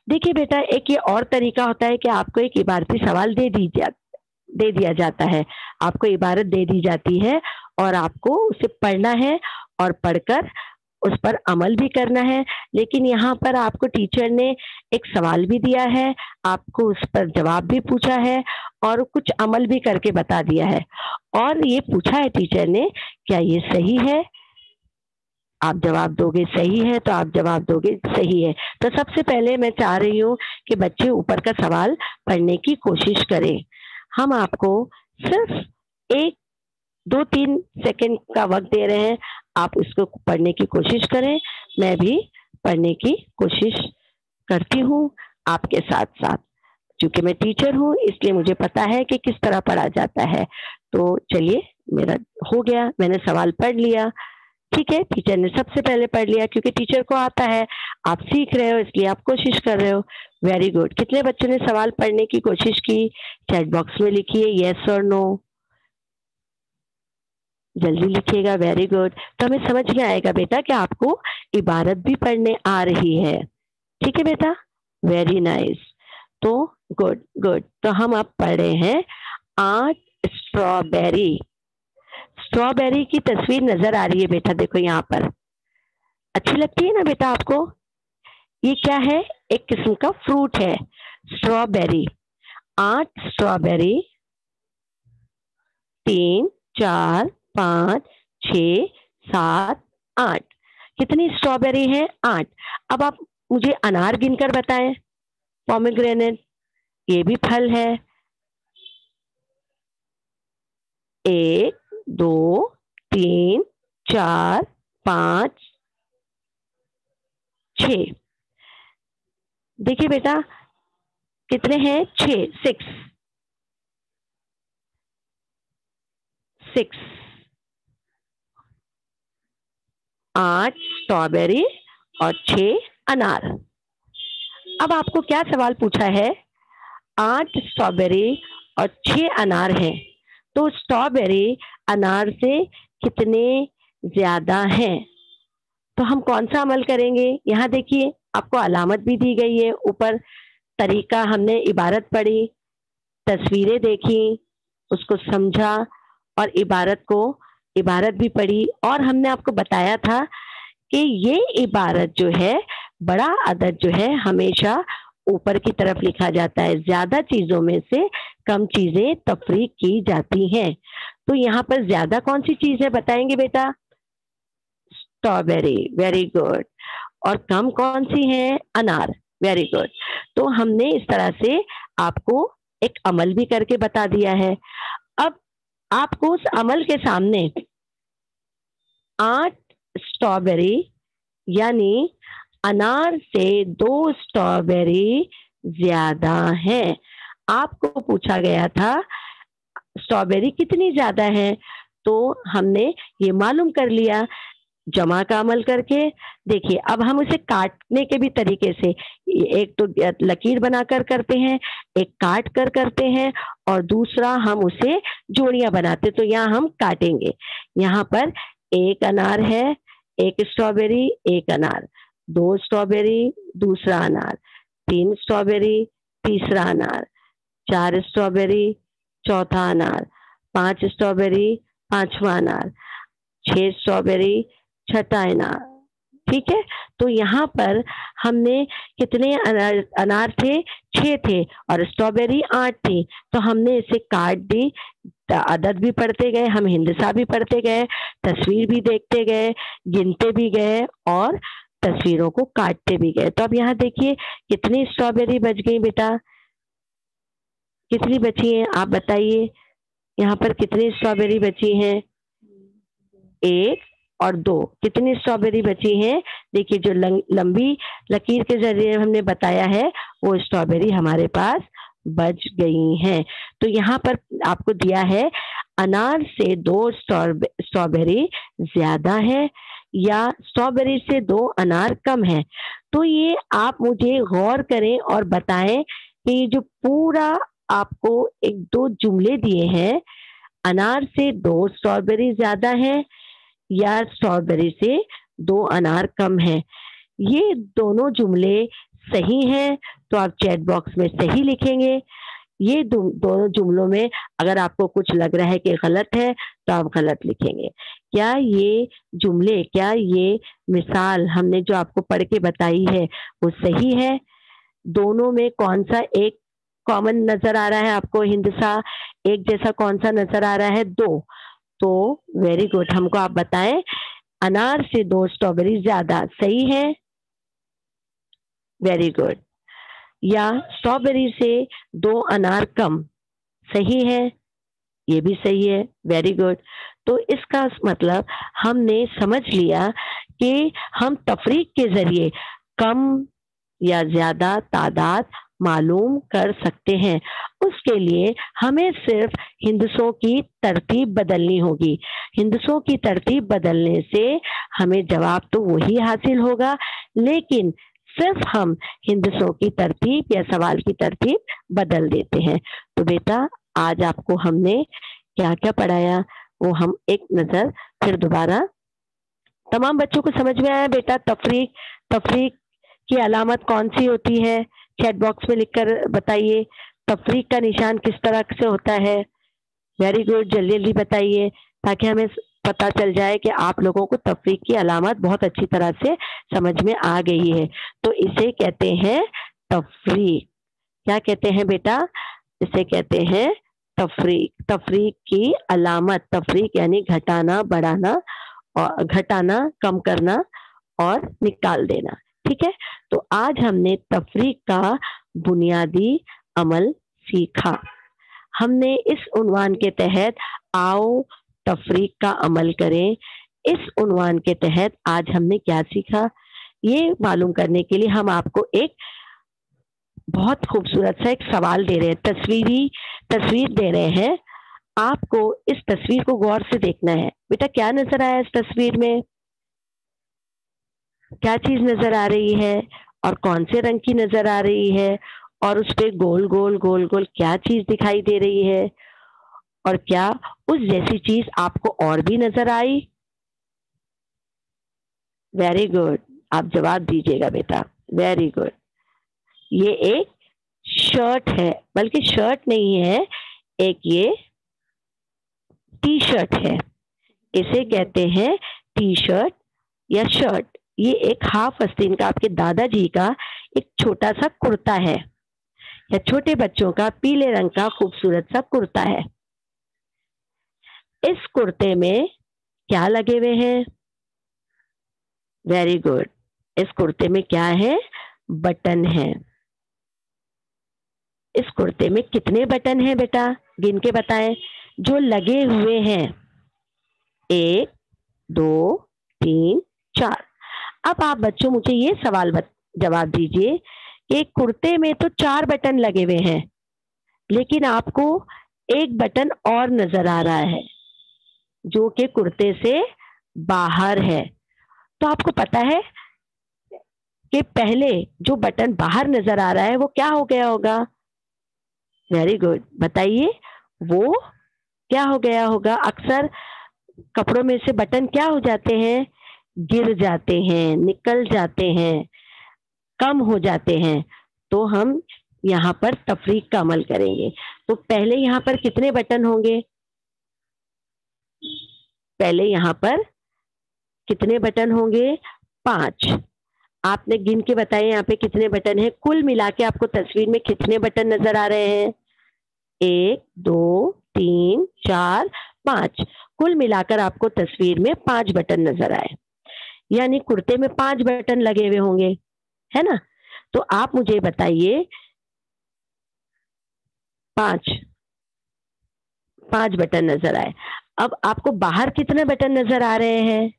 देखिए बेटा, एक ये और तरीका होता है कि आपको एक इबारती सवाल दे दिया जाता है। आपको इबारत दे दी जाती है और आपको उसे पढ़ना है और पढ़कर उस पर अमल भी करना है। लेकिन यहाँ पर आपको टीचर ने एक सवाल भी दिया है, आपको उस पर जवाब भी पूछा है और कुछ अमल भी करके बता दिया है। और ये पूछा है टीचर ने, क्या ये सही है? आप जवाब दोगे सही है, तो आप जवाब दोगे सही है। तो सबसे पहले मैं चाह रही हूँ कि बच्चे ऊपर का सवाल पढ़ने की कोशिश करें। हम आपको सिर्फ 1, 2, 3 सेकंड का वक्त दे रहे हैं, आप इसको पढ़ने की कोशिश करें। मैं भी पढ़ने की कोशिश करती हूँ आपके साथ साथ। क्योंकि मैं टीचर हूँ इसलिए मुझे पता है कि किस तरह पढ़ा जाता है। तो चलिए, मेरा हो गया, मैंने सवाल पढ़ लिया। ठीक है, टीचर ने सबसे पहले पढ़ लिया क्योंकि टीचर को आता है, आप सीख रहे हो इसलिए आप कोशिश कर रहे हो। Very good. कितने बच्चों ने सवाल पढ़ने की कोशिश की? चैट बॉक्स में लिखिए यस और नो, जल्दी लिखिएगा। Very good. तो हमें समझ में आएगा बेटा कि आपको इबारत भी पढ़ने आ रही है। ठीक है बेटा, वेरी नाइस। तो गुड गुड। तो हम अब पढ़ रहे हैं 8 स्ट्रॉबेरी। स्ट्रॉबेरी की तस्वीर नजर आ रही है बेटा, देखो यहाँ पर। अच्छी लगती है ना बेटा आपको? ये क्या है? एक किस्म का फ्रूट है, स्ट्रॉबेरी। 8 स्ट्रॉबेरी, 3, 4, 5, 6, 7, 8। कितनी स्ट्रॉबेरी है? 8। अब आप मुझे अनार गिनकर बताएं। पोमेग्रेनेट, ये भी फल है। 1, 2, 3, 4, 5, 6। देखिए बेटा कितने हैं? 6। 8 स्ट्रॉबेरी और 6 अनार। अब आपको क्या सवाल पूछा है? 8 स्ट्रॉबेरी और 6 अनार हैं, तो स्ट्रॉबेरी अनार से कितने ज्यादा हैं? तो हम कौन सा अमल करेंगे? यहाँ देखिए, आपको अलामत भी दी गई है ऊपर। तरीका, हमने इबारत पढ़ी, तस्वीरें देखी, उसको समझा और इबारत भी पढ़ी। और हमने आपको बताया था कि ये इबारत जो है, बड़ा अदद जो है हमेशा ऊपर की तरफ लिखा जाता है। ज्यादा चीजों में से कम चीजें तफरीक की जाती हैं। तो यहाँ पर ज्यादा कौन सी चीज है बताएंगे बेटा? स्ट्रॉबेरी। Very good. और कम कौन सी है? अनार। Very good. तो हमने इस तरह से आपको एक अमल भी करके बता दिया है। अब आपको उस अमल के सामने 8 स्ट्रॉबेरी यानी अनार से 2 स्ट्रॉबेरी ज्यादा है। आपको पूछा गया था स्ट्रॉबेरी कितनी ज्यादा है, तो हमने ये मालूम कर लिया जमा का अमल करके। देखिए, अब हम उसे काटने के भी तरीके से, एक तो लकीर बनाकर करते हैं, एक काट कर करते हैं और दूसरा हम उसे जोड़ियां बनाते। तो यहाँ हम काटेंगे। यहाँ पर 1 अनार है, 1 स्ट्रॉबेरी, 1 अनार। 2 स्ट्रॉबेरी दूसरा अनार, 3 स्ट्रॉबेरी तीसरा अनार, 4 स्ट्रॉबेरी चौथा अनार, 5 स्ट्रॉबेरी पांचवा अनार, 6 स्ट्रॉबेरी छठा अनार। ठीक है, तो यहाँ पर हमने कितने अनार थे? 6 थे, और स्ट्रॉबेरी 8 थी। तो हमने इसे काट दी, अदद भी पढ़ते गए, हम हिंदसा भी पढ़ते गए, तस्वीर भी देखते गए, गिनते भी गए और तस्वीरों को काटते भी गए। तो अब यहाँ देखिए कितनी स्ट्रॉबेरी बच गई बेटा, कितनी बची है आप बताइए, यहाँ पर कितनी स्ट्रॉबेरी बची हैं? 1 और 2, कितनी स्ट्रॉबेरी बची हैं? देखिए जो लंबी लकीर के जरिए हमने बताया है वो स्ट्रॉबेरी हमारे पास बच गई हैं। तो यहाँ पर आपको दिया है अनार से 2 स्ट्रॉबेरी ज्यादा है या स्ट्रॉबेरी से 2 अनार कम है। तो ये आप मुझे गौर करें और बताएं कि जो पूरा आपको 1-2 जुमले दिए हैं, अनार से 2 स्ट्रॉबेरी ज्यादा है या स्ट्रॉबेरी से 2 अनार कम है, ये दोनों जुमले सही हैं तो आप चैट बॉक्स में सही लिखेंगे। ये दोनों जुमलों में अगर आपको कुछ लग रहा है कि गलत है तो आप गलत लिखेंगे। क्या ये जुमले, क्या ये मिसाल हमने जो आपको पढ़ के बताई है वो सही है? दोनों में कौन सा एक कॉमन नजर आ रहा है आपको? हिंदसा एक जैसा कौन सा नजर आ रहा है? 2। तो वेरी गुड, हमको आप बताएं अनार से 2 स्ट्रॉबेरी ज्यादा सही है, वेरी गुड, या स्ट्रॉबेरी से 2 अनार कम सही है, ये भी सही है, वेरी गुड। तो इसका मतलब हमने समझ लिया कि हम तफरीक के जरिए कम या ज्यादा तादाद मालूम कर सकते हैं। उसके लिए हमें सिर्फ हिंदसों की तरतीब बदलनी होगी। हिंदसों की तरतीब बदलने से हमें जवाब तो वही हासिल होगा, लेकिन सिर्फ हम हिंदसों की तरतीब या सवाल की तरतीब बदल देते हैं। तो बेटा आज आपको हमने क्या क्या पढ़ाया वो हम एक नजर फिर दोबारा, तमाम बच्चों को समझ में आया बेटा? तफरीक, तफरीक की अलामत कौन सी होती है? चैट बॉक्स में लिखकर बताइए तफरीक का निशान किस तरह से होता है। वेरी गुड, जल्दी जल्दी बताइए ताकि हमें पता चल जाए कि आप लोगों को तफरीक की अलामत बहुत अच्छी तरह से समझ में आ गई है। तो इसे कहते हैं तफरीक। क्या कहते हैं बेटा? इसे कहते हैं तफरीक। तफरीक की अलामत, तफरीक यानी घटाना, बढ़ाना, और घटाना, कम करना और निकाल देना। ठीक है, तो आज हमने तफरीक का बुनियादी अमल सीखा। हमने इस उन्वान के तहत आओ तफरीक का अमल करें, इस उन्वान के तहत आज हमने क्या सीखा ये मालूम करने के लिए हम आपको एक बहुत खूबसूरत सा एक सवाल दे रहे हैं, तस्वीर दे रहे हैं। आपको इस तस्वीर को गौर से देखना है। बेटा क्या नजर आया इस तस्वीर में? क्या चीज नजर आ रही है और कौन से रंग की नजर आ रही है? और उस पे गोल गोल गोल गोल क्या चीज दिखाई दे रही है? और क्या उस जैसी चीज आपको और भी नजर आई? वेरी गुड, आप जवाब दीजिएगा बेटा, वेरी गुड। ये एक शर्ट है, बल्कि शर्ट नहीं है, एक ये टी शर्ट है। इसे कहते हैं टी शर्ट या शर्ट। ये एक हाफ आस्तीन का आपके दादाजी का एक छोटा सा कुर्ता है, या छोटे बच्चों का पीले रंग का खूबसूरत सा कुर्ता है। इस कुर्ते में क्या लगे हुए हैं? वेरी गुड, इस कुर्ते में क्या है? बटन है। इस कुर्ते में कितने बटन हैं बेटा? गिन के बताएं जो लगे हुए हैं। 1 2 3 4। अब आप बच्चों मुझे ये सवाल जवाब दीजिए कि कुर्ते में तो 4 बटन लगे हुए हैं, लेकिन आपको एक बटन और नजर आ रहा है जो कि कुर्ते से बाहर है। तो आपको पता है कि पहले जो बटन बाहर नजर आ रहा है वो क्या हो गया होगा? वेरी गुड, बताइए वो क्या हो गया होगा? अक्सर कपड़ों में से बटन क्या हो जाते हैं? گر جاتے ہیں, نکل جاتے ہیں, کم ہو جاتے ہیں, تو ہم یہاں پر تفریق کا عمل کریں گے. تو پہلے یہاں پر کتنے بٹن ہوں گے؟ پہلے یہاں پر کتنے بٹن ہوں گے؟ 5. آپ نے گن کے بتائے یہاں پہ کتنے بٹن ہیں. کل ملا کے آپ کو تصویر میں کتنے بٹن نظر آ رہے ہیں؟ 1 2 3 4 5. کل ملا کر آپ کو تصویر میں 5 بٹن نظر آئے, یعنی کرتے میں 5 بٹن لگے ہوئے ہوں گے, ہے نا. تو آپ مجھے بتائیے, 5 بٹن نظر آئے. اب آپ کو باہر کتنے بٹن نظر آ رہے ہیں؟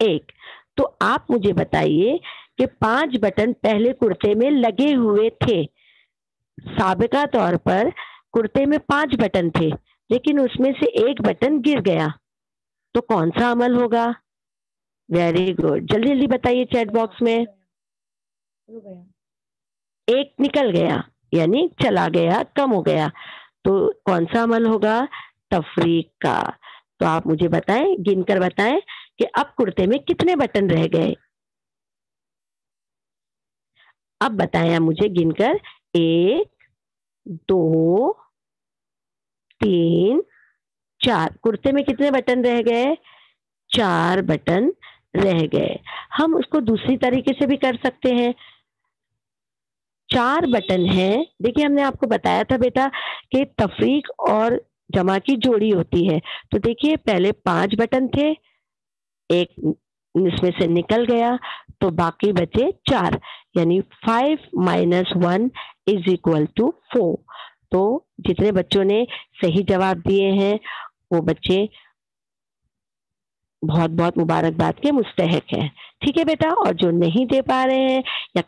1. تو آپ مجھے بتائیے کہ 5 بٹن پہلے کرتے میں لگے ہوئے تھے. سابقہ طور پر کرتے میں 5 بٹن تھے, لیکن اس میں سے 1 بٹن گر گیا, تو کون سا عمل ہوگا؟ ویری گڈ, جلدی جلدی بتائیے چیٹ باکس میں. 1 نکل گیا یعنی چلا گیا, کم ہو گیا, تو کون سا عمل ہوگا؟ تفریق کا. تو آپ مجھے بتائیں, گن کر بتائیں کہ اب کرتے میں کتنے بٹن رہ گئے. اب بتائیں مجھے گن کر. 1 2 3 4. کرتے میں کتنے بٹن رہ گئے؟ 4 بٹن رہ گئے. ہم اس کو دوسری طریقے سے بھی کر سکتے ہیں. 4 بٹن ہیں. دیکھیے, ہم نے آپ کو بتایا تھا بیٹا کہ تفریق اور جمع کی جوڑی ہوتی ہے. تو دیکھیے, پہلے 5 بٹن تھے, 1 اس میں سے نکل گیا, تو باقی بچے 4, یعنی 5 - 1 = 4. تو جتنے بچوں نے صحیح جواب دیے ہیں وہ بچے بہت بہت مبارکباد کے مستحق ہیں. ٹھیک ہے بیٹا, اور جو نہیں دے پا رہے ہیں یا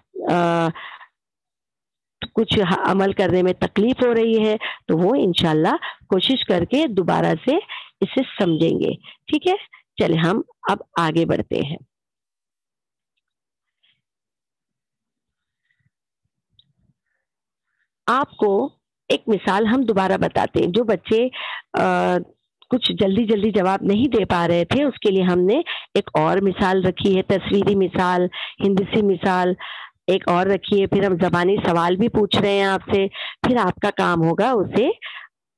کچھ عمل کرنے میں تکلیف ہو رہی ہے, تو وہ انشاءاللہ کوشش کر کے دوبارہ سے اسے سمجھیں گے. ٹھیک ہے, چلے ہم اب آگے بڑھتے ہیں. آپ کو ایک مثال ہم دوبارہ بتاتے ہیں. جو بچے کچھ جلدی جلدی جواب نہیں دے پا رہے تھے, اس کے لیے ہم نے ایک اور مثال رکھی ہے, تصویری مثال, ہندسی مثال ایک اور رکھی ہے. پھر ہم زبانی سوال بھی پوچھ رہے ہیں آپ سے. پھر آپ کا کام ہوگا اسے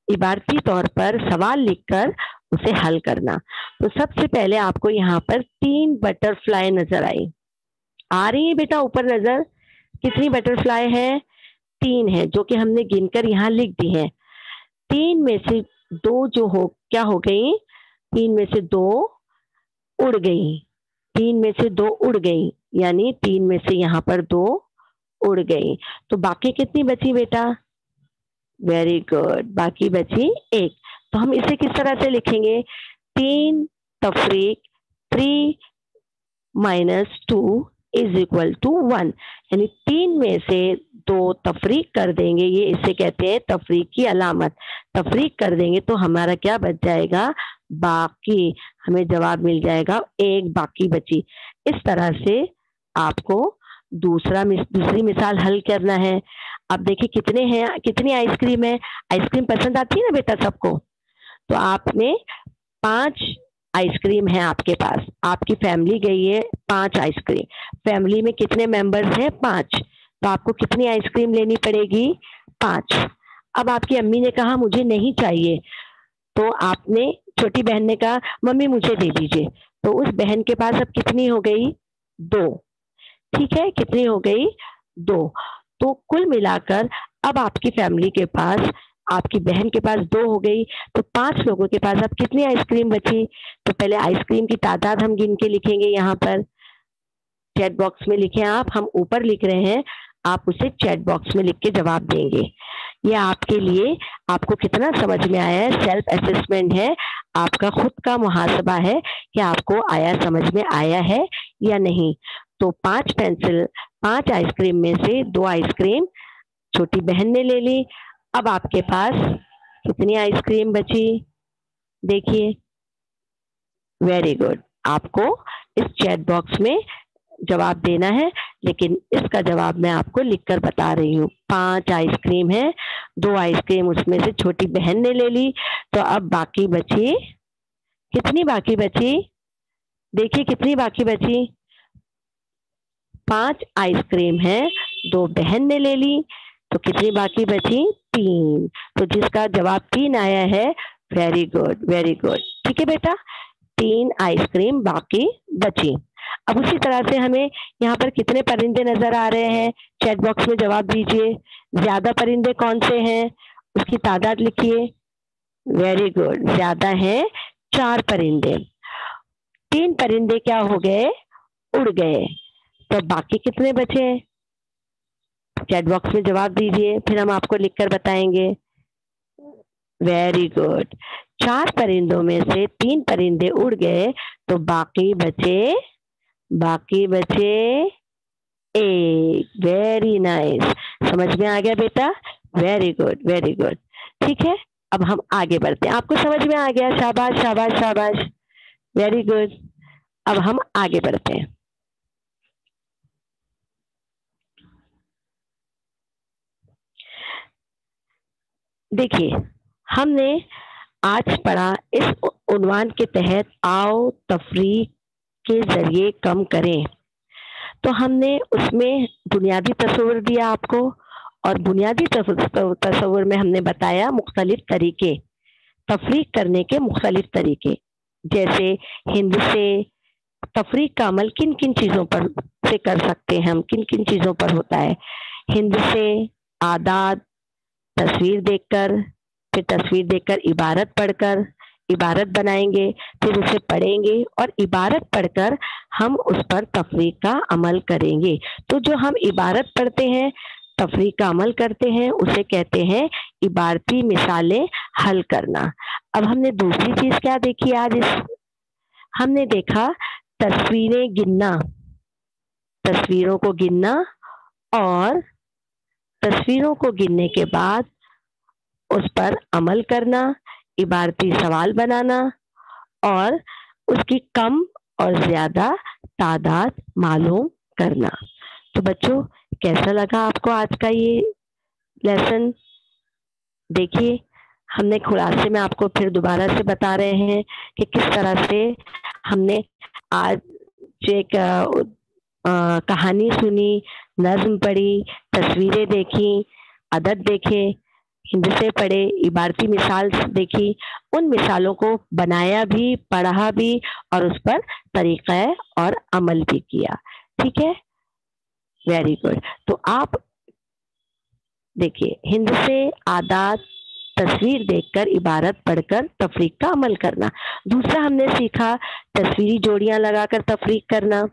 عبارتی طور پر سوال لکھ کر اسے حل کرنا. تو سب سے پہلے آپ کو یہاں پر 3 بٹر فلائی نظر آ رہی ہے بیٹا اوپر نظر. کتنی بٹر فلائی ہے؟ 3 ہے, جو کہ ہم نے گن کر یہاں لکھ دی ہے. 3 میں سے 2 جو کیا ہو گئی؟ 3 میں سے 2 اڑ گئی. 3 میں سے 2 اڑ گئی, یعنی 3 میں سے یہاں پر 2 اڑ گئی. تو باقی کتنی بچی بیٹا؟ ویری گڈ, باقی بچی 1. تو ہم اسے کس طرح سے لکھیں گے؟ 3 تفریق 3 - 2 = 1, یعنی 3 میں سے 2 تفریق کر دیں گے. یہ اسے کہتے ہیں تفریق کی علامت. تفریق کر دیں گے تو ہمارا کیا بچ جائے گا؟ باقی. ہمیں جواب مل جائے گا 1 باقی بچی. اس طرح سے آپ کو دوسری مثال حل کرنا ہے. اب دیکھیں کتنے ہیں, کتنی آئس کریم ہے. آئس کریم پسند آتی ہے نا بیٹا سب کو. تو آپ نے 5 آئس کریم ہے آپ کے پاس. آپ کی فیملی گئی ہے 5 آئس کریم. فیملی میں کتنے ممبرز ہیں؟ 5. تو آپ کو کتنی آئس کریم لینی پڑے گی؟ 5. اب آپ کی امی نے کہا مجھے نہیں چاہیے, تو آپ نے چھوٹی بہن نے کہا ممی مجھے دے دیجیے. تو اس بہن کے پاس اب کتنی ہو گئی؟ 2. ٹھیک ہے, کتنی ہو گئی؟ 2. تو کل ملا کر اب آپ کی فیملی کے پاس, آپ کی بہن کے پاس 2 ہو گئی. تو 5 لوگوں کے پاس اب کتنی آئس کریم بچی؟ تو پہلے آئس کریم کی تعداد ہم گن کے لکھیں گے. یہاں پر چیٹ باکس میں لکھیں آپ, ہم اوپر لکھ رہے ہیں, آپ اسے چیٹ باکس میں لکھ کے جواب دیں گے. یہ آپ کے لیے, آپ کو کتنا سمجھ میں آیا ہے, سیلف اسسمنٹ ہے, آپ کا خود کا محاسبہ ہے کہ آپ کو آیا, سمجھ میں آیا ہے یا نہیں. تو 5 پینسل, 5 آئس کریم میں سے 2 آئس کریم چھوٹی بہن نے لے لی. اب آپ کے پاس کتنی آئس کریم بچی؟ دیکھیے, ویری گڈ. آپ کو اس چیٹ باکس میں جواب دینا ہے, لیکن اس کا جواب میں آپ کو لکھ کر بتا رہی ہوں. 5 آئس کریم ہے, 2 آئس کریم اس میں سے چھوٹی بہن نے لے لی. تو اب باقی بچی, کتنی باقی بچی؟ देखिए कितनी बाकी बची, 5 आइसक्रीम है, 2 बहन ने ले ली, तो कितनी बाकी बची, 3। तो जिसका जवाब 3 आया है, वेरी गुड वेरी गुड। ठीक है बेटा, 3 आइसक्रीम बाकी बची। अब उसी तरह से हमें यहाँ पर कितने परिंदे नजर आ रहे हैं, चैट बॉक्स में जवाब दीजिए। ज्यादा परिंदे कौन से हैं, उसकी तादाद लिखिए। वेरी गुड, ज्यादा है 4 परिंदे। 3 परिंदे क्या हो गए, उड़ गए। तो बाकी कितने बचे, चैट बॉक्स में जवाब दीजिए, फिर हम आपको लिखकर बताएंगे। वेरी गुड, 4 परिंदों में से 3 परिंदे उड़ गए, तो बाकी बचे एक। वेरी नाइस, समझ में आ गया बेटा, वेरी गुड वेरी गुड। ठीक है, अब हम आगे बढ़ते हैं। आपको समझ में आ गया, शाबाश शाबाश शाबाश, वेरी गुड। अब हम आगे बढ़ते हैं। देखिए, हमने आज पढ़ा इस उन्वान के तहत, आओ तफरीक के जरिए कम करें। तो हमने उसमें बुनियादी तस्वुर दिया आपको, और बुनियादी तस्वुर में हमने बताया मुख्तलिफ तरीके, तफरीक करने के मुख्तलिफ तरीके, जैसे हिंद से तफरीक का अमल किन किन चीज़ों पर से कर सकते हैं हम, किन किन चीज़ों पर होता है। हिंद से आदात, तस्वीर देखकर, फिर तस्वीर देखकर इबारत पढ़कर इबारत बनाएंगे, फिर उसे पढ़ेंगे और इबारत पढ़कर हम उस पर तफरीक का अमल करेंगे। तो जो हम इबारत पढ़ते हैं, तफरीक का अमल करते हैं, उसे कहते हैं इबारती मिसालें हल करना। अब हमने दूसरी चीज क्या देखी आज, हमने देखा तस्वीरें गिनना, तस्वीरों को गिनना, और तस्वीरों को गिनने के बाद उस पर अमल करना, इबारती सवाल बनाना, और उसकी कम और ज्यादा तादाद मालूम करना। तो बच्चों, कैसा लगा आपको आज का ये लेसन? देखिए, हमने खुलासे में आपको फिर दोबारा से बता रहे हैं कि किस तरह से हमने आज एक कहानी सुनी, नज्म पढ़ी, तस्वीरें देखी, अदद देखे, हिंदी से पढ़े, इबारती मिसाल देखी, उन मिसालों को बनाया भी, पढ़ा भी, और उस पर तरीक़ा और अमल भी किया। ठीक है, वेरी गुड। तो आप देखिए, हिंद से आदात, तस्वीर देखकर, इबारत पढ़कर तफरीक का अमल करना। दूसरा हमने सीखा तस्वीरी जोड़ियां लगाकर तफरीक करना,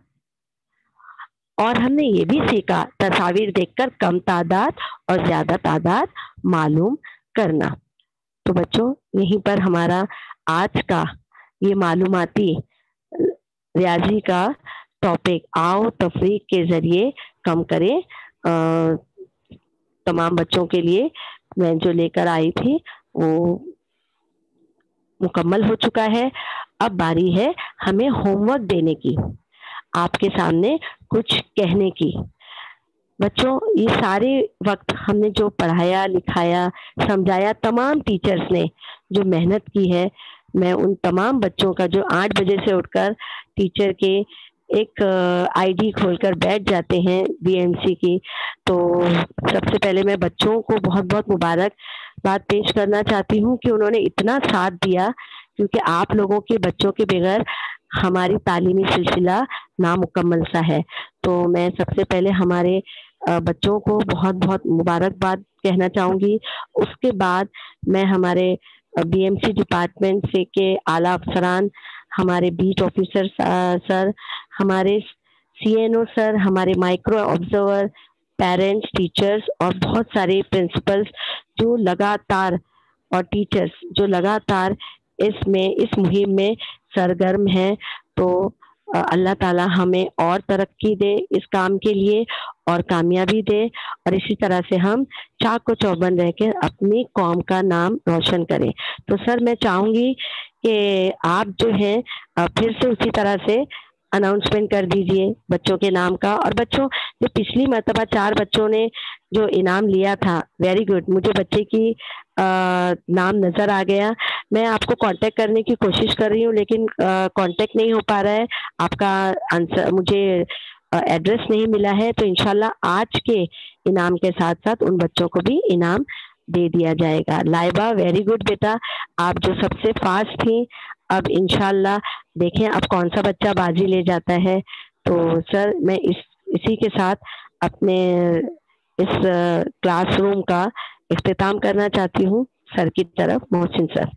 और हमने ये भी सीखा तस्वीर देखकर कम तादाद और ज्यादा तादाद मालूम करना। तो बच्चों, यहीं पर हमारा आज का ये मालूमाती रियाजी का टॉपिक, आओ तफरीक के जरिए कम करें, तमाम बच्चों के लिए मैं जो लेकर आई थी वो मुकम्मल हो चुका है। अब बारी है हमें होमवर्क देने की, आपके सामने कुछ कहने की। बच्चों, ये सारे वक्त हमने जो पढ़ाया, लिखाया, समझाया, तमाम टीचर्स ने जो मेहनत की है, मैं उन तमाम बच्चों का जो 8 बजे से उठकर टीचर के एक आईडी खोलकर बैठ जाते हैं बीएमसी की, तो सबसे पहले मैं बच्चों को बहुत बहुत मुबारकबाद पेश करना चाहती हूँ कि उन्होंने इतना साथ दिया, क्योंकि आप लोगों के बच्चों के बगैर हमारी तालीमी सिलसिला नामुकम्मल सा है। तो मैं सबसे पहले हमारे बच्चों को बहुत बहुत मुबारकबाद कहना चाहूँगी। उसके बाद मैं हमारे बीएमसी डिपार्टमेंट से के आला अफसरान, हमारे बीट ऑफिसर सर, हमारे सीएनओ सर, हमारे माइक्रो ऑब्जर्वर, पेरेंट्स, टीचर्स और बहुत सारे प्रिंसिपल्स जो लगातार, और टीचर्स जो लगातार इस मुहिम में सरगर्म हैं। तो अल्लाह ताला हमें और तरक्की दे इस काम के लिए, और कामयाबी दे, और इसी तरह से हम चाक व चौबंद रह के अपनी कौम का नाम रोशन करें। तो सर, मैं चाहूँगी कि आप जो हैं फिर से उसी तरह से اناؤنسمنٹ کر دیجئے بچوں کے نام کا. اور بچوں جو پچھلی مرتبہ 4 بچوں نے جو انعام لیا تھا، ویری گڈ، مجھے بچے کی نام نظر آ گیا. میں آپ کو کانٹیکٹ کرنے کی کوشش کر رہی ہوں لیکن کانٹیکٹ نہیں ہو پا رہا ہے. آپ کا آنسر مجھے ایڈریس نہیں ملا ہے، تو انشاءاللہ آج کے انعام کے ساتھ ساتھ ان بچوں کو بھی انعام دے دیا جائے گا. لائبہ ویری گڈ بیٹا، آپ جو سب سے فاسٹ تھیں. اب انشاءاللہ دیکھیں اب کون سا بچہ بازی لے جاتا ہے. تو سر میں اسی کے ساتھ اپنے اس کلاس روم کا اختتام کرنا چاہتی ہوں. سر کی طرف محسن سر.